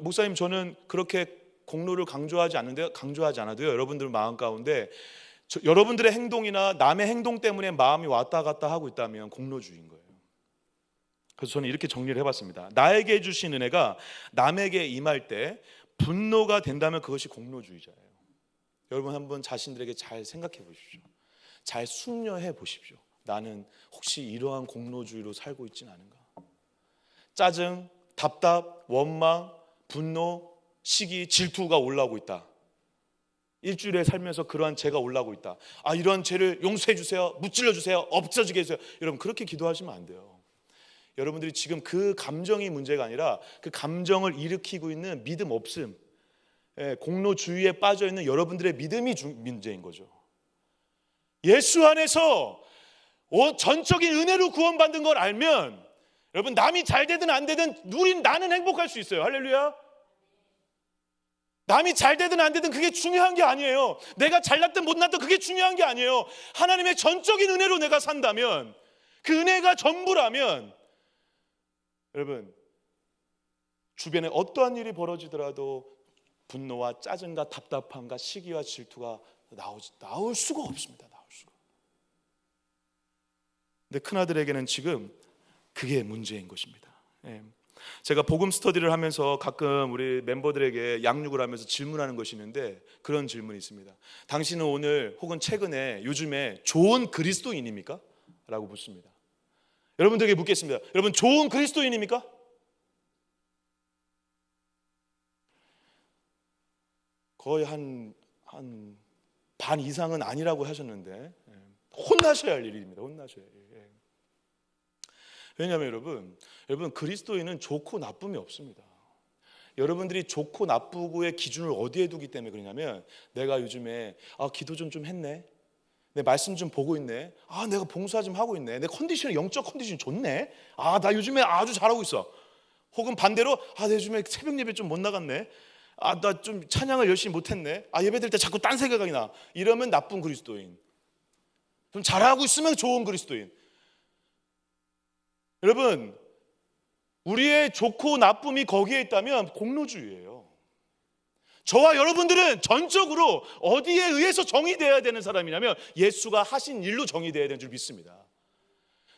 목사님 저는 그렇게 공로를 강조하지 않아도요, 여러분들 마음 가운데 여러분들의 행동이나 남의 행동 때문에 마음이 왔다 갔다 하고 있다면 공로주의인 거예요. 그래서 저는 이렇게 정리를 해봤습니다. 나에게 주신 은혜가 남에게 임할 때 분노가 된다면 그것이 공로주의자예요. 여러분 한번 자신들에게 잘 생각해 보십시오. 잘 숙려해 보십시오. 나는 혹시 이러한 공로주의로 살고 있지는 않은가? 짜증, 답답, 원망, 분노, 시기, 질투가 올라오고 있다. 일주일에 살면서 그러한 죄가 올라오고 있다. 이런 죄를 용서해 주세요, 무찔러 주세요, 없어지게 해주세요. 여러분 그렇게 기도하시면 안 돼요. 여러분들이 지금 그 감정이 문제가 아니라 그 감정을 일으키고 있는 믿음 없음, 공로주의에 빠져 있는 여러분들의 믿음이 문제인 거죠. 예수 안에서 전적인 은혜로 구원받는 걸 알면 여러분 남이 잘 되든 안 되든 나는 행복할 수 있어요. 할렐루야. 남이 잘 되든 안 되든 그게 중요한 게 아니에요. 내가 잘났든 못났든 그게 중요한 게 아니에요. 하나님의 전적인 은혜로 내가 산다면, 그 은혜가 전부라면, 여러분 주변에 어떠한 일이 벌어지더라도 분노와 짜증과 답답함과 시기와 질투가 나올 수가 없습니다. 나올 수가. 근데 큰아들에게는 지금 그게 문제인 것입니다. 제가 복음 스터디를 하면서 가끔 우리 멤버들에게 양육을 하면서 질문하는 것이 있는데, 그런 질문이 있습니다. 당신은 오늘 혹은 최근에 요즘에 좋은 그리스도인입니까? 라고 묻습니다. 여러분들에게 묻겠습니다. 여러분 좋은 그리스도인입니까? 거의 한 반 이상은 아니라고 하셨는데, 혼나셔야 할 일입니다. 혼나셔야 할 일. 왜냐하면 여러분 그리스도인은 좋고 나쁨이 없습니다. 여러분들이 좋고 나쁘고의 기준을 어디에 두기 때문에 그러냐면, 내가 요즘에 기도 좀 했네, 내 말씀 좀 보고 있네, 내가 봉사 좀 하고 있네, 내 컨디션이 영적 컨디션이 좋네, 나 요즘에 아주 잘하고 있어. 혹은 반대로 내 요즘에 새벽 예배 좀 못 나갔네, 나 좀 찬양을 열심히 못했네, 예배 드릴 때 자꾸 딴 생각이 나. 이러면 나쁜 그리스도인. 좀 잘하고 있으면 좋은 그리스도인. 여러분 우리의 좋고 나쁨이 거기에 있다면 공로주의예요. 저와 여러분들은 전적으로 어디에 의해서 정의되어야 되는 사람이냐면 예수가 하신 일로 정의되어야 되는 줄 믿습니다.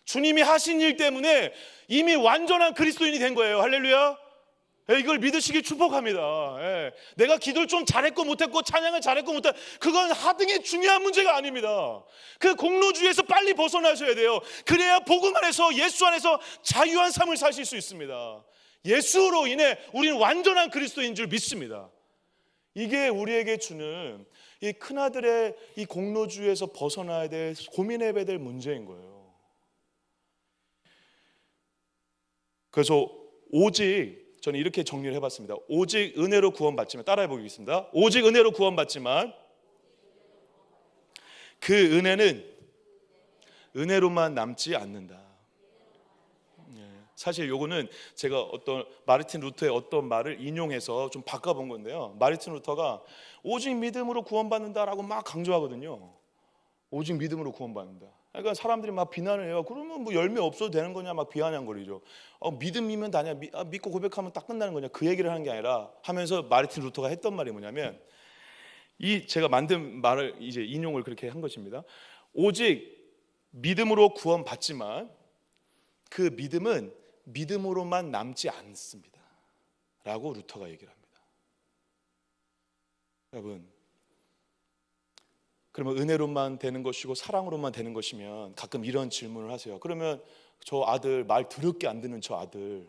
주님이 하신 일 때문에 이미 완전한 그리스도인이 된 거예요. 할렐루야. 이걸 믿으시길 축복합니다. 내가 기도를 좀 잘했고 못했고 찬양을 잘했고 못했고 그건 하등의 중요한 문제가 아닙니다. 그 공로주의에서 빨리 벗어나셔야 돼요. 그래야 복음 안에서, 예수 안에서 자유한 삶을 사실 수 있습니다. 예수로 인해 우리는 완전한 그리스도인 줄 믿습니다. 이게 우리에게 주는 이 큰아들의 이 공로주의에서 벗어나야 될, 고민해야 될 문제인 거예요. 그래서 오직, 저는 이렇게 정리를 해봤습니다. 오직 은혜로 구원받지만, 따라해 보겠습니다. 오직 은혜로 구원받지만 그 은혜는 은혜로만 남지 않는다. 사실 요거는 제가 어떤 마르틴 루터의 어떤 말을 인용해서 좀 바꿔본 건데요. 마르틴 루터가 오직 믿음으로 구원받는다라고 막 강조하거든요. 오직 믿음으로 구원받는다. 그러니까 사람들이 막 비난을 해요. 그러면 뭐 열매 없어도 되는 거냐 막 비아냥거리죠. 믿음이면 다냐, 믿고 고백하면 딱 끝나는 거냐, 그 얘기를 하는 게 아니라 하면서 마르틴 루터가 했던 말이 뭐냐면, 이 제가 만든 말을 이제 인용을 그렇게 한 것입니다. 오직 믿음으로 구원받지만 그 믿음은 믿음으로만 남지 않습니다 라고 루터가 얘기를 합니다. 여러분, 그러면 은혜로만 되는 것이고 사랑으로만 되는 것이면 가끔 이런 질문을 하세요. 그러면 저 아들, 말 더럽게 안 듣는 저 아들,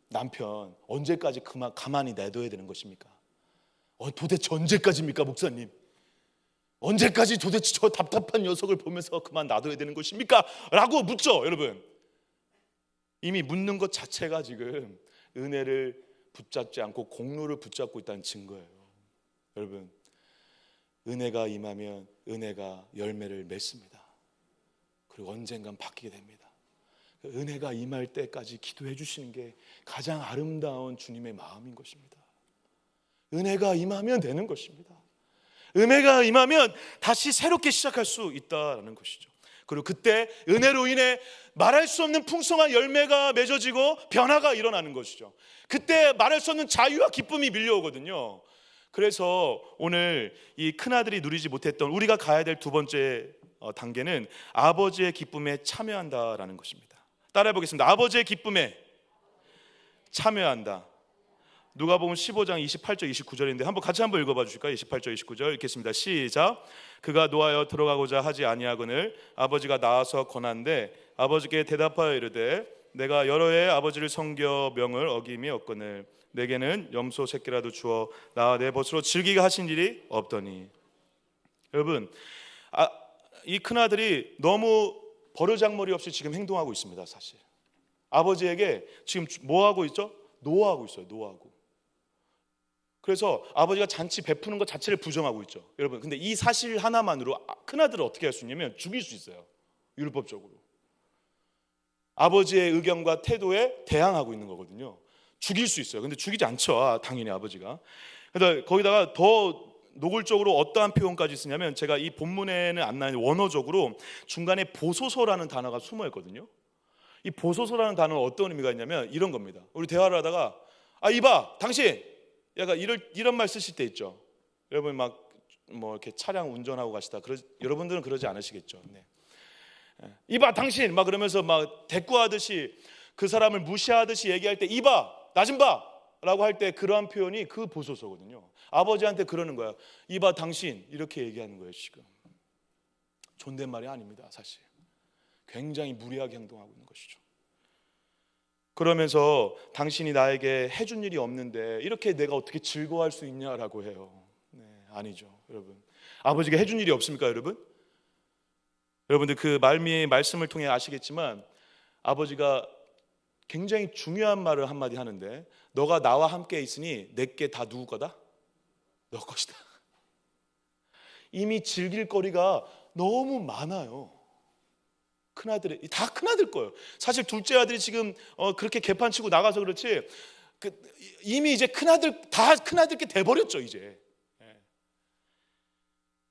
남편 언제까지 가만히 내둬야 되는 것입니까? 도대체 언제까지입니까, 목사님? 언제까지 도대체 저 답답한 녀석을 보면서 그만 놔둬야 되는 것입니까? 라고 묻죠. 여러분, 이미 묻는 것 자체가 지금 은혜를 붙잡지 않고 공로를 붙잡고 있다는 증거예요. 여러분, 은혜가 임하면 은혜가 열매를 맺습니다. 그리고 언젠간 바뀌게 됩니다. 은혜가 임할 때까지 기도해 주시는 게 가장 아름다운 주님의 마음인 것입니다. 은혜가 임하면 되는 것입니다. 은혜가 임하면 다시 새롭게 시작할 수 있다는 것이죠. 그리고 그때 은혜로 인해 말할 수 없는 풍성한 열매가 맺어지고 변화가 일어나는 것이죠. 그때 말할 수 없는 자유와 기쁨이 밀려오거든요. 그래서 오늘 이 큰아들이 누리지 못했던 우리가 가야 될 두 번째 단계는 아버지의 기쁨에 참여한다라는 것입니다. 따라해 보겠습니다. 아버지의 기쁨에 참여한다. 누가복음 15장 28절 29절인데 같이 한번 읽어봐 주실까요? 28절 29절 읽겠습니다. 시작. 그가 노하여 들어가고자 하지 아니하거늘 아버지가 나와서 권한데 아버지께 대답하여 이르되 내가 여러 해 아버지를 섬겨 명을 어김이 없거늘 내게는 염소 새끼라도 주어 나와 내 벗으로 즐기게 하신 일이 없더니. 여러분, 이 큰아들이 너무 버르장머리 없이 지금 행동하고 있습니다. 사실 아버지에게 지금 뭐하고 있죠? 노하고 있어요. 노하고. 그래서 아버지가 잔치 베푸는 것 자체를 부정하고 있죠. 여러분, 근데 이 사실 하나만으로 큰아들을 어떻게 할 수 있냐면 죽일 수 있어요. 율법적으로. 아버지의 의견과 태도에 대항하고 있는 거거든요. 죽일 수 있어요. 근데 죽이지 않죠. 당연히 아버지가. 그래서 거기다가 더 노골적으로 어떠한 표현까지 쓰냐면, 제가 이 본문에는 안 나오는 원어적으로 중간에 보소서라는 단어가 숨어 있거든요. 이 보소서라는 단어는 어떤 의미가 있냐면 이런 겁니다. 우리 대화를 하다가 이봐 당신, 약간 이런 말 쓰실 때 있죠. 여러분 막 뭐 이렇게 차량 운전하고 가시다 여러분들은 그러지 않으시겠죠. 네. 이봐 당신 막 그러면서 막 대꾸하듯이 그 사람을 무시하듯이 얘기할 때 이봐 나 좀 봐 라고 할 때 그러한 표현이 그 보소서거든요. 아버지한테 그러는 거야. 이봐 당신, 이렇게 얘기하는 거예요. 지금 존댓말이 아닙니다. 사실 굉장히 무례하게 행동하고 있는 것이죠. 그러면서 당신이 나에게 해준 일이 없는데 이렇게 내가 어떻게 즐거워할 수 있냐라고 해요. 네, 아니죠. 여러분, 아버지가 해준 일이 없습니까? 여러분들 그 말씀을 통해 아시겠지만 아버지가 굉장히 중요한 말을 한마디 하는데, 너가 나와 함께 있으니 내게 다 누구 거다? 너 것이다. 이미 즐길 거리가 너무 많아요. 큰아들이 다 큰아들 거예요. 사실 둘째 아들이 지금 그렇게 개판치고 나가서 그렇지 이미 이제 큰아들 다 큰아들께 돼버렸죠 이제.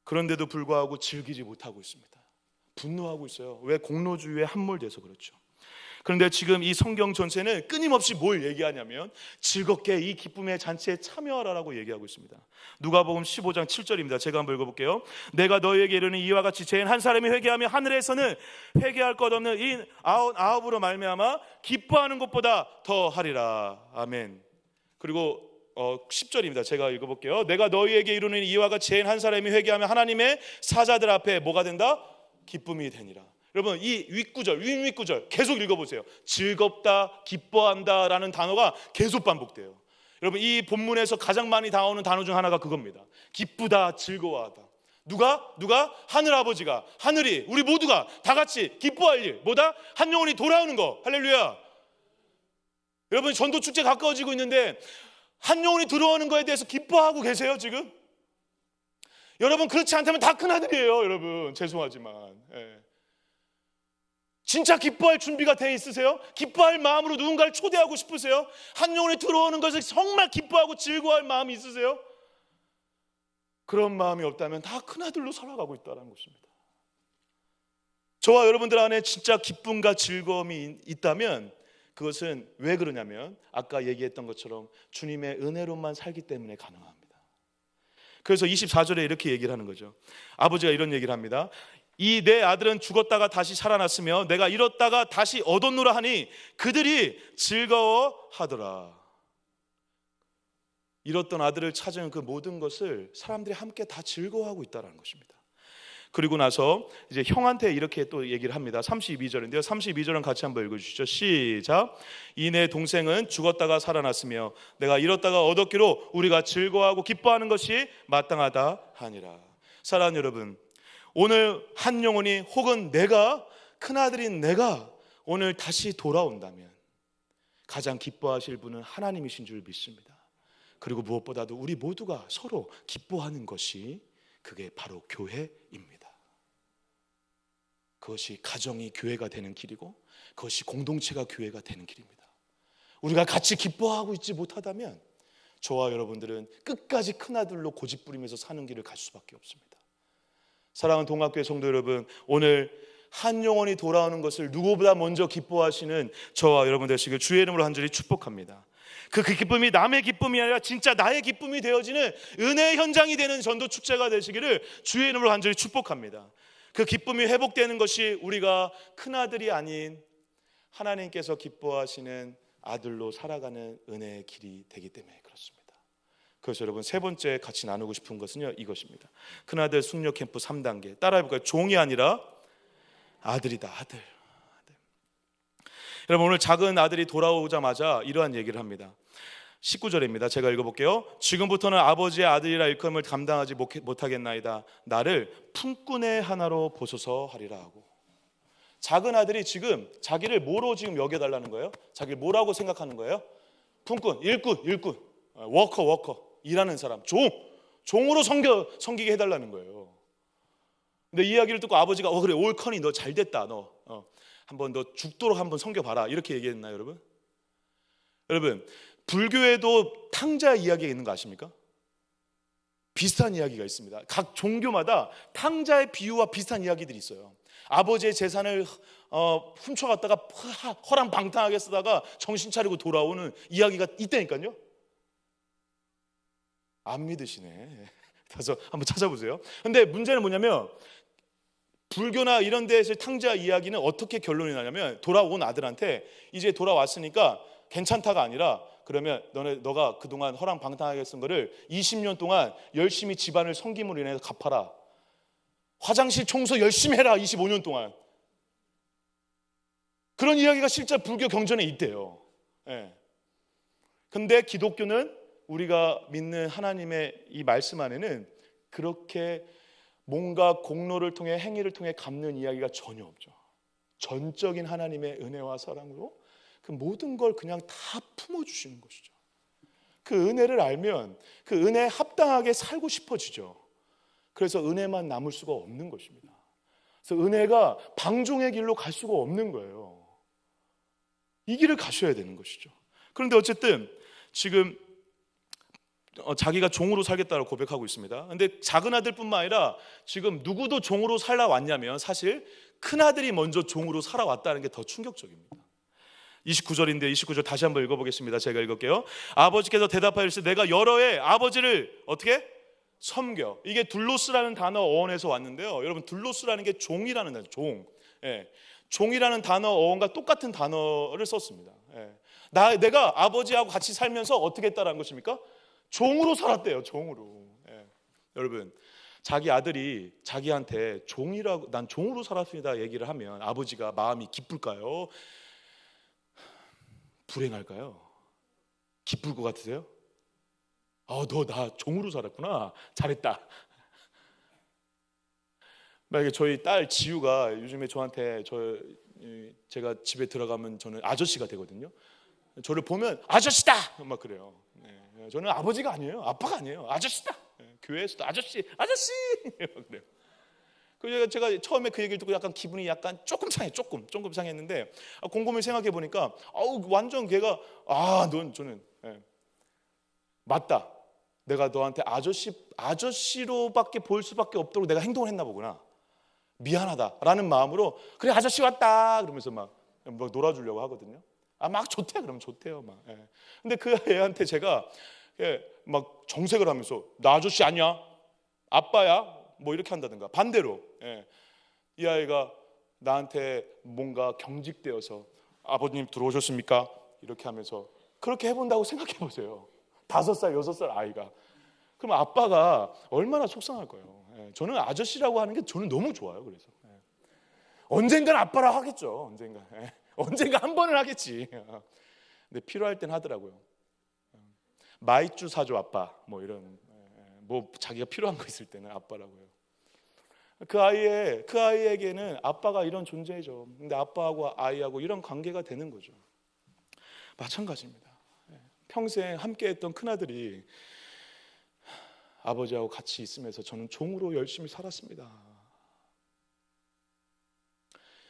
그런데도 불구하고 즐기지 못하고 있습니다. 분노하고 있어요. 왜? 공로주의에 함몰돼서 그렇죠. 그런데 지금 이 성경 전체는 끊임없이 뭘 얘기하냐면 즐겁게 이 기쁨의 잔치에 참여하라라고 얘기하고 있습니다. 누가복음 15장 7절입니다. 제가 한번 읽어볼게요. 내가 너희에게 이르는 이와 같이 죄인 한 사람이 회개하며 하늘에서는 회개할 것 없는 이 아홉으로 말미암아 기뻐하는 것보다 더 하리라. 아멘. 그리고 10절입니다. 제가 읽어볼게요. 내가 너희에게 이르는 이와 같이 죄인 한 사람이 회개하며 하나님의 사자들 앞에 뭐가 된다? 기쁨이 되니라. 여러분, 이 윗구절, 윗구절 계속 읽어보세요. 즐겁다, 기뻐한다 라는 단어가 계속 반복돼요. 여러분, 이 본문에서 가장 많이 나오는 단어 중 하나가 그겁니다. 기쁘다, 즐거워하다. 누가? 하늘아버지가, 하늘이, 우리 모두가 다 같이 기뻐할 일, 뭐다? 한 영혼이 돌아오는 거. 할렐루야. 여러분, 전도축제 가까워지고 있는데 한 영혼이 들어오는 거에 대해서 기뻐하고 계세요 지금? 여러분, 그렇지 않다면 다 큰아들이에요. 여러분, 죄송하지만 진짜 기뻐할 준비가 돼 있으세요? 기뻐할 마음으로 누군가를 초대하고 싶으세요? 한 영혼이 들어오는 것을 정말 기뻐하고 즐거워할 마음이 있으세요? 그런 마음이 없다면 다 큰아들로 살아가고 있다는 것입니다. 저와 여러분들 안에 진짜 기쁨과 즐거움이 있다면 그것은 왜 그러냐면 아까 얘기했던 것처럼 주님의 은혜로만 살기 때문에 가능합니다. 그래서 24절에 이렇게 얘기를 하는 거죠. 아버지가 이런 얘기를 합니다. 이 내 아들은 죽었다가 다시 살아났으며 내가 잃었다가 다시 얻었노라 하니 그들이 즐거워하더라. 잃었던 아들을 찾은 그 모든 것을 사람들이 함께 다 즐거워하고 있다는 것입니다. 그리고 나서 이제 형한테 이렇게 또 얘기를 합니다. 32절인데요. 32절은 같이 한번 읽어주시죠. 시작. 이 내 동생은 죽었다가 살아났으며 내가 잃었다가 얻었기로 우리가 즐거워하고 기뻐하는 것이 마땅하다 하니라. 사랑하는 여러분, 오늘 한 영혼이 혹은 큰아들인 내가 오늘 다시 돌아온다면 가장 기뻐하실 분은 하나님이신 줄 믿습니다. 그리고 무엇보다도 우리 모두가 서로 기뻐하는 것이 그게 바로 교회입니다. 그것이 가정이 교회가 되는 길이고 그것이 공동체가 교회가 되는 길입니다. 우리가 같이 기뻐하고 있지 못하다면 저와 여러분들은 끝까지 큰아들로 고집부리면서 사는 길을 갈 수밖에 없습니다. 사랑하는 동학교회 성도 여러분, 오늘 한 영혼이 돌아오는 것을 누구보다 먼저 기뻐하시는 저와 여러분 되시길 주의 이름으로 간절히 축복합니다. 그 기쁨이 남의 기쁨이 아니라 진짜 나의 기쁨이 되어지는 은혜의 현장이 되는 전도 축제가 되시기를 주의 이름으로 간절히 축복합니다. 그 기쁨이 회복되는 것이 우리가 큰아들이 아닌 하나님께서 기뻐하시는 아들로 살아가는 은혜의 길이 되기 때문에 그렇습니다. 그래서 여러분 세 번째 같이 나누고 싶은 것은요, 이것입니다. 큰아들 숙녀 캠프 3단계 따라해볼까요? 종이 아니라 아들이다. 아들. 여러분 오늘 작은 아들이 돌아오자마자 이러한 얘기를 합니다. 19절입니다. 제가 읽어볼게요. 지금부터는 아버지의 아들이라 일컬음을 감당하지 못하겠나이다. 나를 품꾼의 하나로 보소서 하리라 하고. 작은 아들이 지금 자기를 뭐로 지금 여겨달라는 거예요? 자기를 뭐라고 생각하는 거예요? 품꾼, 일꾼, 워커, 일하는 사람, 종으로 섬기게 해달라는 거예요. 근데 이 이야기를 듣고 아버지가 그래 올커니 너 잘됐다. 너 한번 너 죽도록 한번 섬겨봐라 이렇게 얘기했나요 여러분? 여러분 불교에도 탕자 이야기가 있는 거 아십니까? 비슷한 이야기가 있습니다. 각 종교마다 탕자의 비유와 비슷한 이야기들이 있어요. 아버지의 재산을 훔쳐갔다가 허랑방탕하게 쓰다가 정신 차리고 돌아오는 이야기가 있다니까요. 안 믿으시네. 그래서 한번 찾아보세요. 근데 문제는 뭐냐면 불교나 이런 데에서 탕자 이야기는 어떻게 결론이 나냐면 돌아온 아들한테 이제 돌아왔으니까 괜찮다가 아니라 그러면 너가 그동안 허랑방탕하게 쓴 거를 20년 동안 열심히 집안을 섬김으로 인해서 갚아라. 화장실 청소 열심히 해라 25년 동안. 그런 이야기가 실제 불교 경전에 있대요. 예. 근데 기독교는 우리가 믿는 하나님의 이 말씀 안에는 그렇게 뭔가 공로를 통해 행위를 통해 갚는 이야기가 전혀 없죠. 전적인 하나님의 은혜와 사랑으로 그 모든 걸 그냥 다 품어주시는 것이죠. 그 은혜를 알면 그 은혜에 합당하게 살고 싶어지죠. 그래서 은혜만 남을 수가 없는 것입니다. 그래서 은혜가 방종의 길로 갈 수가 없는 거예요. 이 길을 가셔야 되는 것이죠. 그런데 어쨌든 지금 자기가 종으로 살겠다고 고백하고 있습니다. 그런데 작은 아들뿐만 아니라 지금 누구도 종으로 살아왔냐면 사실 큰아들이 먼저 종으로 살아왔다는 게 더 충격적입니다. 29절인데 29절 다시 한번 읽어보겠습니다. 제가 읽을게요. 아버지께서 대답하시되 내가 여러 해 아버지를 어떻게? 섬겨. 이게 둘로스라는 단어 어원에서 왔는데요. 여러분 둘로스라는 게 종이라는 단어, 종. 예. 종이라는 단어 어원과 똑같은 단어를 썼습니다. 예. 내가 아버지하고 같이 살면서 어떻게 했다라는 것입니까? 종으로 살았대요. 종으로. 예. 여러분 자기 아들이 자기한테 종이라고 난 종으로 살았습니다 얘기를 하면 아버지가 마음이 기쁠까요? 불행할까요? 기쁠 것 같으세요? 너 나 종으로 살았구나. 잘했다. 만약에 저희 딸 지우가 요즘에 저한테 제가 집에 들어가면 저는 아저씨가 되거든요. 저를 보면 아저씨다 막 그래요. 네, 저는 아버지가 아니에요. 아빠가 아니에요. 아저씨다. 네, 교회에서도 아저씨 막 그래요. 그래서 제가 처음에 그 얘기를 듣고 약간 기분이 약간 조금 상해, 조금 상했는데 곰곰이 생각해 보니까 완전 걔가 저는 맞다. 내가 너한테 아저씨로밖에 볼 수밖에 없도록 내가 행동을 했나 보구나. 미안하다라는 마음으로 그래 아저씨 왔다 그러면서 막 놀아주려고 하거든요. 막 좋대 그러면 좋대요 막. 근데 그 애한테 제가 막 정색을 하면서 나 아저씨 아니야, 아빠야 뭐 이렇게 한다든가 반대로 이 아이가 나한테 뭔가 경직되어서 아버님 들어오셨습니까? 이렇게 하면서 그렇게 해본다고 생각해 보세요. 5살, 6살 아이가. 그럼 아빠가 얼마나 속상할 거예요. 저는 아저씨라고 하는 게 저는 너무 좋아요. 그래서 언젠간 아빠라 하겠죠. 언젠가 한 번은 하겠지. 근데 필요할 땐 하더라고요. 마이쮸 사줘 아빠 뭐 이런 뭐 자기가 필요한 거 있을 때는 아빠라고요. 그 아이에게는 아빠가 이런 존재죠. 근데 아빠하고 아이하고 이런 관계가 되는 거죠. 마찬가지입니다. 평생 함께했던 큰아들이 아버지하고 같이 있으면서 저는 종으로 열심히 살았습니다.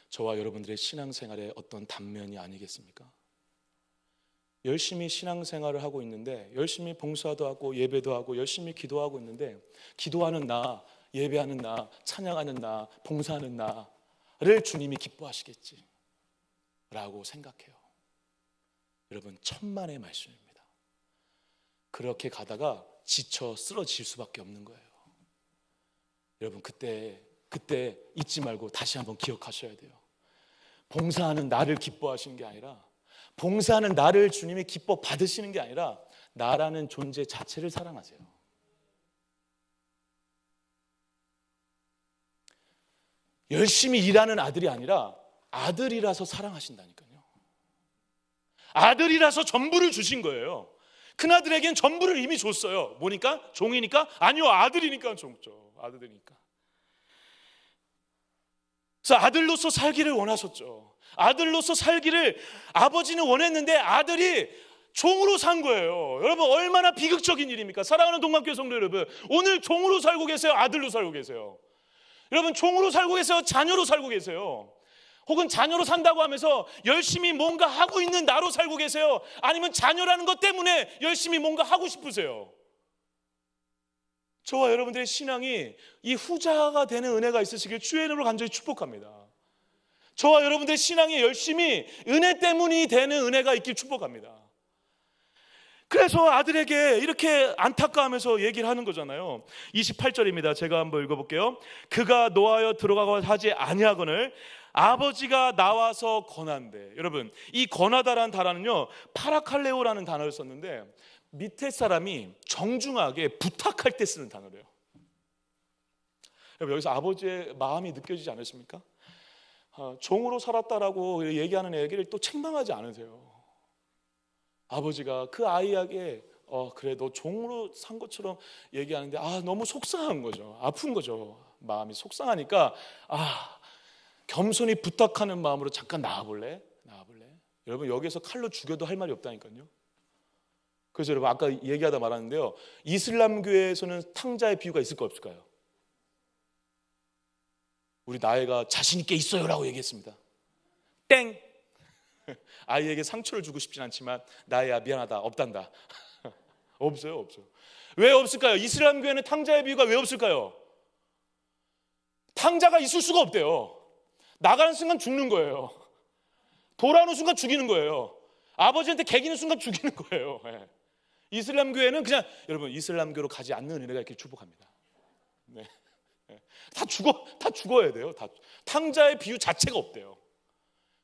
저와 여러분들의 신앙생활의 어떤 단면이 아니겠습니까? 열심히 신앙생활을 하고 있는데 열심히 봉사도 하고 예배도 하고 열심히 기도하고 있는데 기도하는 나, 예배하는 나, 찬양하는 나, 봉사하는 나를 주님이 기뻐하시겠지 라고 생각해요. 여러분 천만의 말씀입니다. 그렇게 가다가 지쳐 쓰러질 수밖에 없는 거예요. 여러분, 그때 잊지 말고 다시 한번 기억하셔야 돼요. 봉사하는 나를 기뻐하시는 게 아니라, 봉사하는 나를 주님이 기뻐 받으시는 게 아니라 나라는 존재 자체를 사랑하세요. 열심히 일하는 아들이 아니라 아들이라서 사랑하신다니까요. 아들이라서 전부를 주신 거예요. 큰아들에겐 전부를 이미 줬어요. 뭐니까? 종이니까? 아니요, 아들이니까 줬죠. 아들이니까. 그래서 아들로서 살기를 원하셨죠. 아들로서 살기를 아버지는 원했는데 아들이 종으로 산 거예요. 여러분, 얼마나 비극적인 일입니까? 사랑하는 동방교회 성도 여러분, 오늘 종으로 살고 계세요? 아들로 살고 계세요? 여러분, 종으로 살고 계세요? 자녀로 살고 계세요? 혹은 자녀로 산다고 하면서 열심히 뭔가 하고 있는 나로 살고 계세요? 아니면 자녀라는 것 때문에 열심히 뭔가 하고 싶으세요? 저와 여러분들의 신앙이 이 후자가 되는 은혜가 있으시길 주의 이름으로 간절히 축복합니다. 저와 여러분들의 신앙이 열심히 은혜 때문이 되는 은혜가 있길 축복합니다. 그래서 아들에게 이렇게 안타까워하면서 얘기를 하는 거잖아요. 28절입니다. 제가 한번 읽어볼게요. 그가 노하여 들어가고 하지 아니하거늘 아버지가 나와서 권한대. 여러분, 이 권하다라는 단어는요, 파라칼레오라는 단어를 썼는데 밑에 사람이 정중하게 부탁할 때 쓰는 단어래요. 여러분, 여기서 아버지의 마음이 느껴지지 않으십니까? 종으로 살았다라고 얘기하는 애기를 또 책망하지 않으세요. 아버지가 그 아이에게 그래, 너 종으로 산 것처럼 얘기하는데 너무 속상한 거죠. 아픈 거죠. 마음이 속상하니까 겸손히 부탁하는 마음으로 잠깐 나와볼래? 여러분, 여기서 칼로 죽여도 할 말이 없다니까요. 그래서 여러분, 아까 얘기하다 말았는데요, 이슬람교에서는 탕자의 비유가 있을까 없을까요? 우리 나이가 자신 있게 있어요라고 얘기했습니다. 땡! 아이에게 상처를 주고 싶진 않지만 나야 미안하다, 없단다. 없어요. 왜 없을까요? 이슬람교에는 탕자의 비유가 왜 없을까요? 탕자가 있을 수가 없대요. 나가는 순간 죽는 거예요. 돌아오는 순간 죽이는 거예요. 아버지한테 개기는 순간 죽이는 거예요. 이슬람교에는 그냥, 여러분, 이슬람교로 가지 않는 은혜가 있길 축복합니다. 네. 다 죽어야 돼요. 탕자의 비유 자체가 없대요.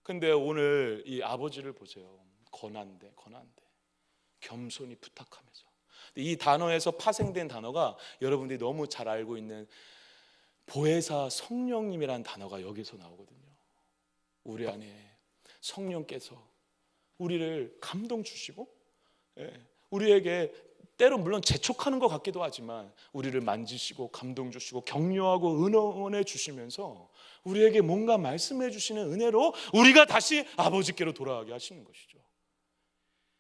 근데 오늘 이 아버지를 보세요. 권한대. 겸손히 부탁하면서. 이 단어에서 파생된 단어가 여러분들이 너무 잘 알고 있는 보혜사 성령님이라는 단어가 여기서 나오거든요. 우리 안에 성령께서 우리를 감동 주시고, 우리에게 때로 물론 재촉하는 것 같기도 하지만 우리를 만지시고 감동 주시고 격려하고 응원해 주시면서 우리에게 뭔가 말씀해 주시는 은혜로 우리가 다시 아버지께로 돌아가게 하시는 것이죠.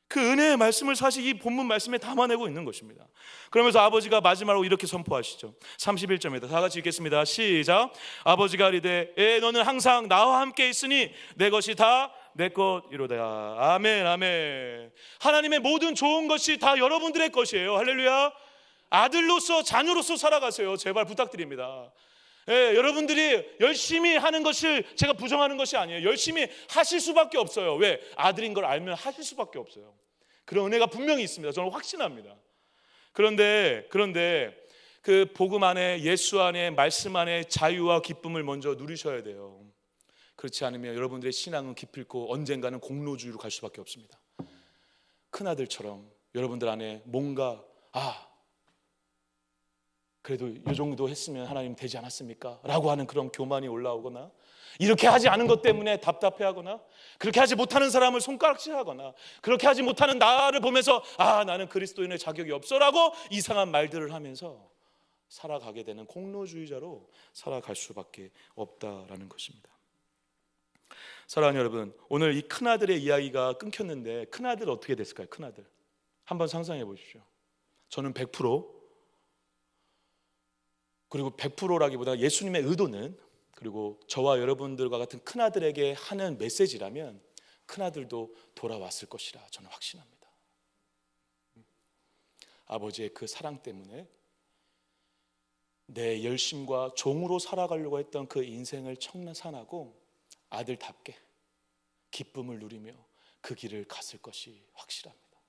그 은혜의 말씀을 사실 이 본문 말씀에 담아내고 있는 것입니다. 그러면서 아버지가 마지막으로 이렇게 선포하시죠. 31절입니다. 다 같이 읽겠습니다. 시작. 아버지가 이르되 너는 항상 나와 함께 있으니 내 것이 다 내 것이로다. 아멘. 하나님의 모든 좋은 것이 다 여러분들의 것이에요. 할렐루야. 아들로서 자녀로서 살아가세요. 제발 부탁드립니다. 여러분들이 열심히 하는 것을 제가 부정하는 것이 아니에요. 열심히 하실 수밖에 없어요. 왜? 아들인 걸 알면 하실 수밖에 없어요. 그런 은혜가 분명히 있습니다. 저는 확신합니다. 그런데 그 복음 안에, 예수 안에, 말씀 안에 자유와 기쁨을 먼저 누리셔야 돼요. 그렇지 않으면 여러분들의 신앙은 기필코 언젠가는 공로주의로 갈 수밖에 없습니다. 큰아들처럼 여러분들 안에 뭔가 그래도 이 정도 했으면 하나님 되지 않았습니까? 라고 하는 그런 교만이 올라오거나, 이렇게 하지 않은 것 때문에 답답해하거나, 그렇게 하지 못하는 사람을 손가락질하거나, 그렇게 하지 못하는 나를 보면서 나는 그리스도인의 자격이 없어라고 이상한 말들을 하면서 살아가게 되는 공로주의자로 살아갈 수밖에 없다라는 것입니다. 사랑하는 여러분, 오늘 이 큰아들의 이야기가 끊겼는데 큰아들 어떻게 됐을까요? 큰아들 한번 상상해 보십시오. 저는 100%, 그리고 100%라기보다 예수님의 의도는, 그리고 저와 여러분들과 같은 큰아들에게 하는 메시지라면 큰아들도 돌아왔을 것이라 저는 확신합니다. 아버지의 그 사랑 때문에 내 열심과 종으로 살아가려고 했던 그 인생을 청산하고 아들답게 기쁨을 누리며 그 길을 갔을 것이 확실합니다.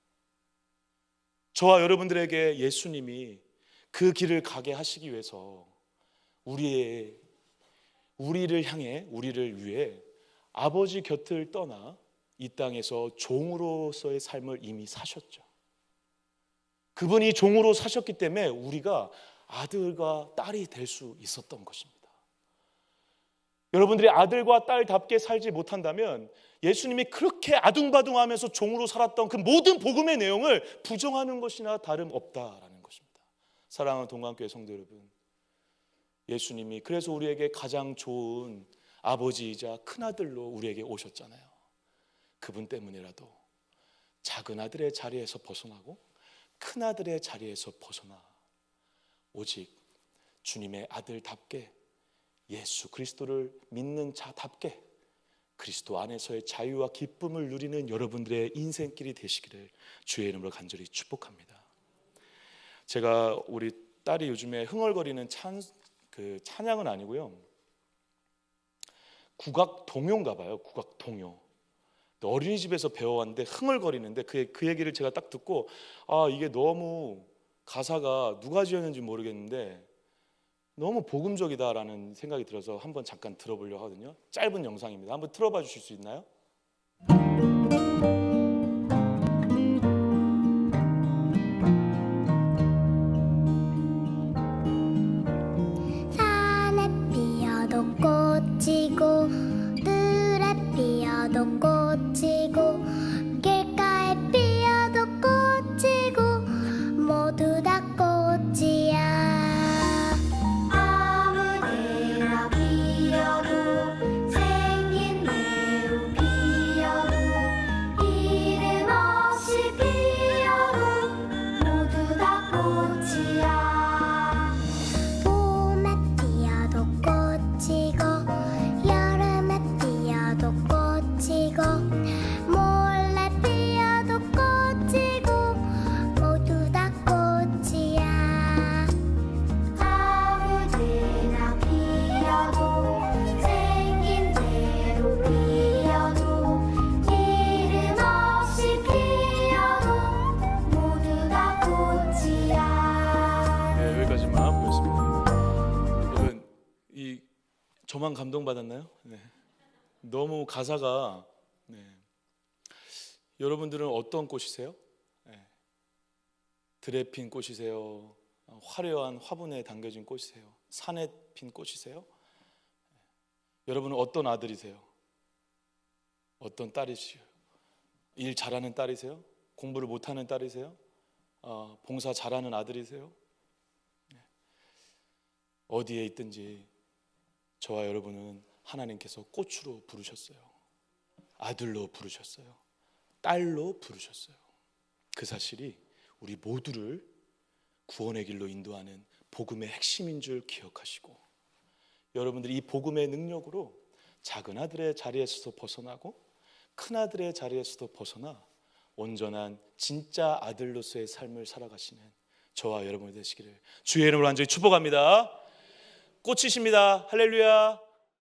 저와 여러분들에게 예수님이 그 길을 가게 하시기 위해서 우리를 향해, 우리를 위해 아버지 곁을 떠나 이 땅에서 종으로서의 삶을 이미 사셨죠. 그분이 종으로 사셨기 때문에 우리가 아들과 딸이 될 수 있었던 것입니다. 여러분들이 아들과 딸답게 살지 못한다면 예수님이 그렇게 아둥바둥하면서 종으로 살았던 그 모든 복음의 내용을 부정하는 것이나 다름없다라는 것입니다. 사랑하는 동관교회 성도 여러분, 예수님이 그래서 우리에게 가장 좋은 아버지이자 큰아들로 우리에게 오셨잖아요. 그분 때문이라도 작은 아들의 자리에서 벗어나고 큰아들의 자리에서 벗어나 오직 주님의 아들답게 예수 그리스도를 믿는 자답게 그리스도 안에서의 자유와 기쁨을 누리는 여러분들의 인생길이 되시기를 주의 이름으로 간절히 축복합니다. 제가 우리 딸이 요즘에 흥얼거리는 찬양은 아니고요, 국악 동요인가 봐요. 국악 동요. 어린이집에서 배워왔는데 흥얼거리는데 그 얘기를 제가 딱 듣고 이게 너무 가사가 누가 지었는지 모르겠는데 너무 복음적이다라는 생각이 들어서 한번 잠깐 들어보려고 하거든요. 짧은 영상입니다. 한번 틀어봐 주실 수 있나요? 산에 피어도 꽃이고 들에 피어도 꽃이고 길가에 피어도 꽃이고 모두 다 꽃이야. 아무데나 피어도 생긴 대로 피어도 이름 없이 피어도 모두 다 꽃이야. 봄에 피어도 꽃이고 여름에 피어도 꽃이고 몰래 피어도 꽃이고 모두 다 꽃이야. 아무데나 피어도 생긴 대로 피어도 이름 없이 피어도 모두 다 꽃이야. 네, 여기까지만 보겠습니다. 여러분, 저만 감동받았나요? 네. 너무 가사가 여러분들은 어떤 꽃이세요? 들에 핀 꽃이세요? 화려한 화분에 담겨진 꽃이세요? 산에 핀 꽃이세요? 여러분은 어떤 아들이세요? 어떤 딸이세요? 일 잘하는 딸이세요? 공부를 못하는 딸이세요? 봉사 잘하는 아들이세요? 어디에 있든지 저와 여러분은 하나님께서 꽃으로 부르셨어요. 아들로 부르셨어요. 딸로 부르셨어요. 그 사실이 우리 모두를 구원의 길로 인도하는 복음의 핵심인 줄 기억하시고, 여러분들이 이 복음의 능력으로 작은 아들의 자리에서도 벗어나고 큰 아들의 자리에서도 벗어나 온전한 진짜 아들로서의 삶을 살아가시는 저와 여러분이 되시기를 주의 이름으로 간절히 축복합니다. 꽃이십니다. 할렐루야.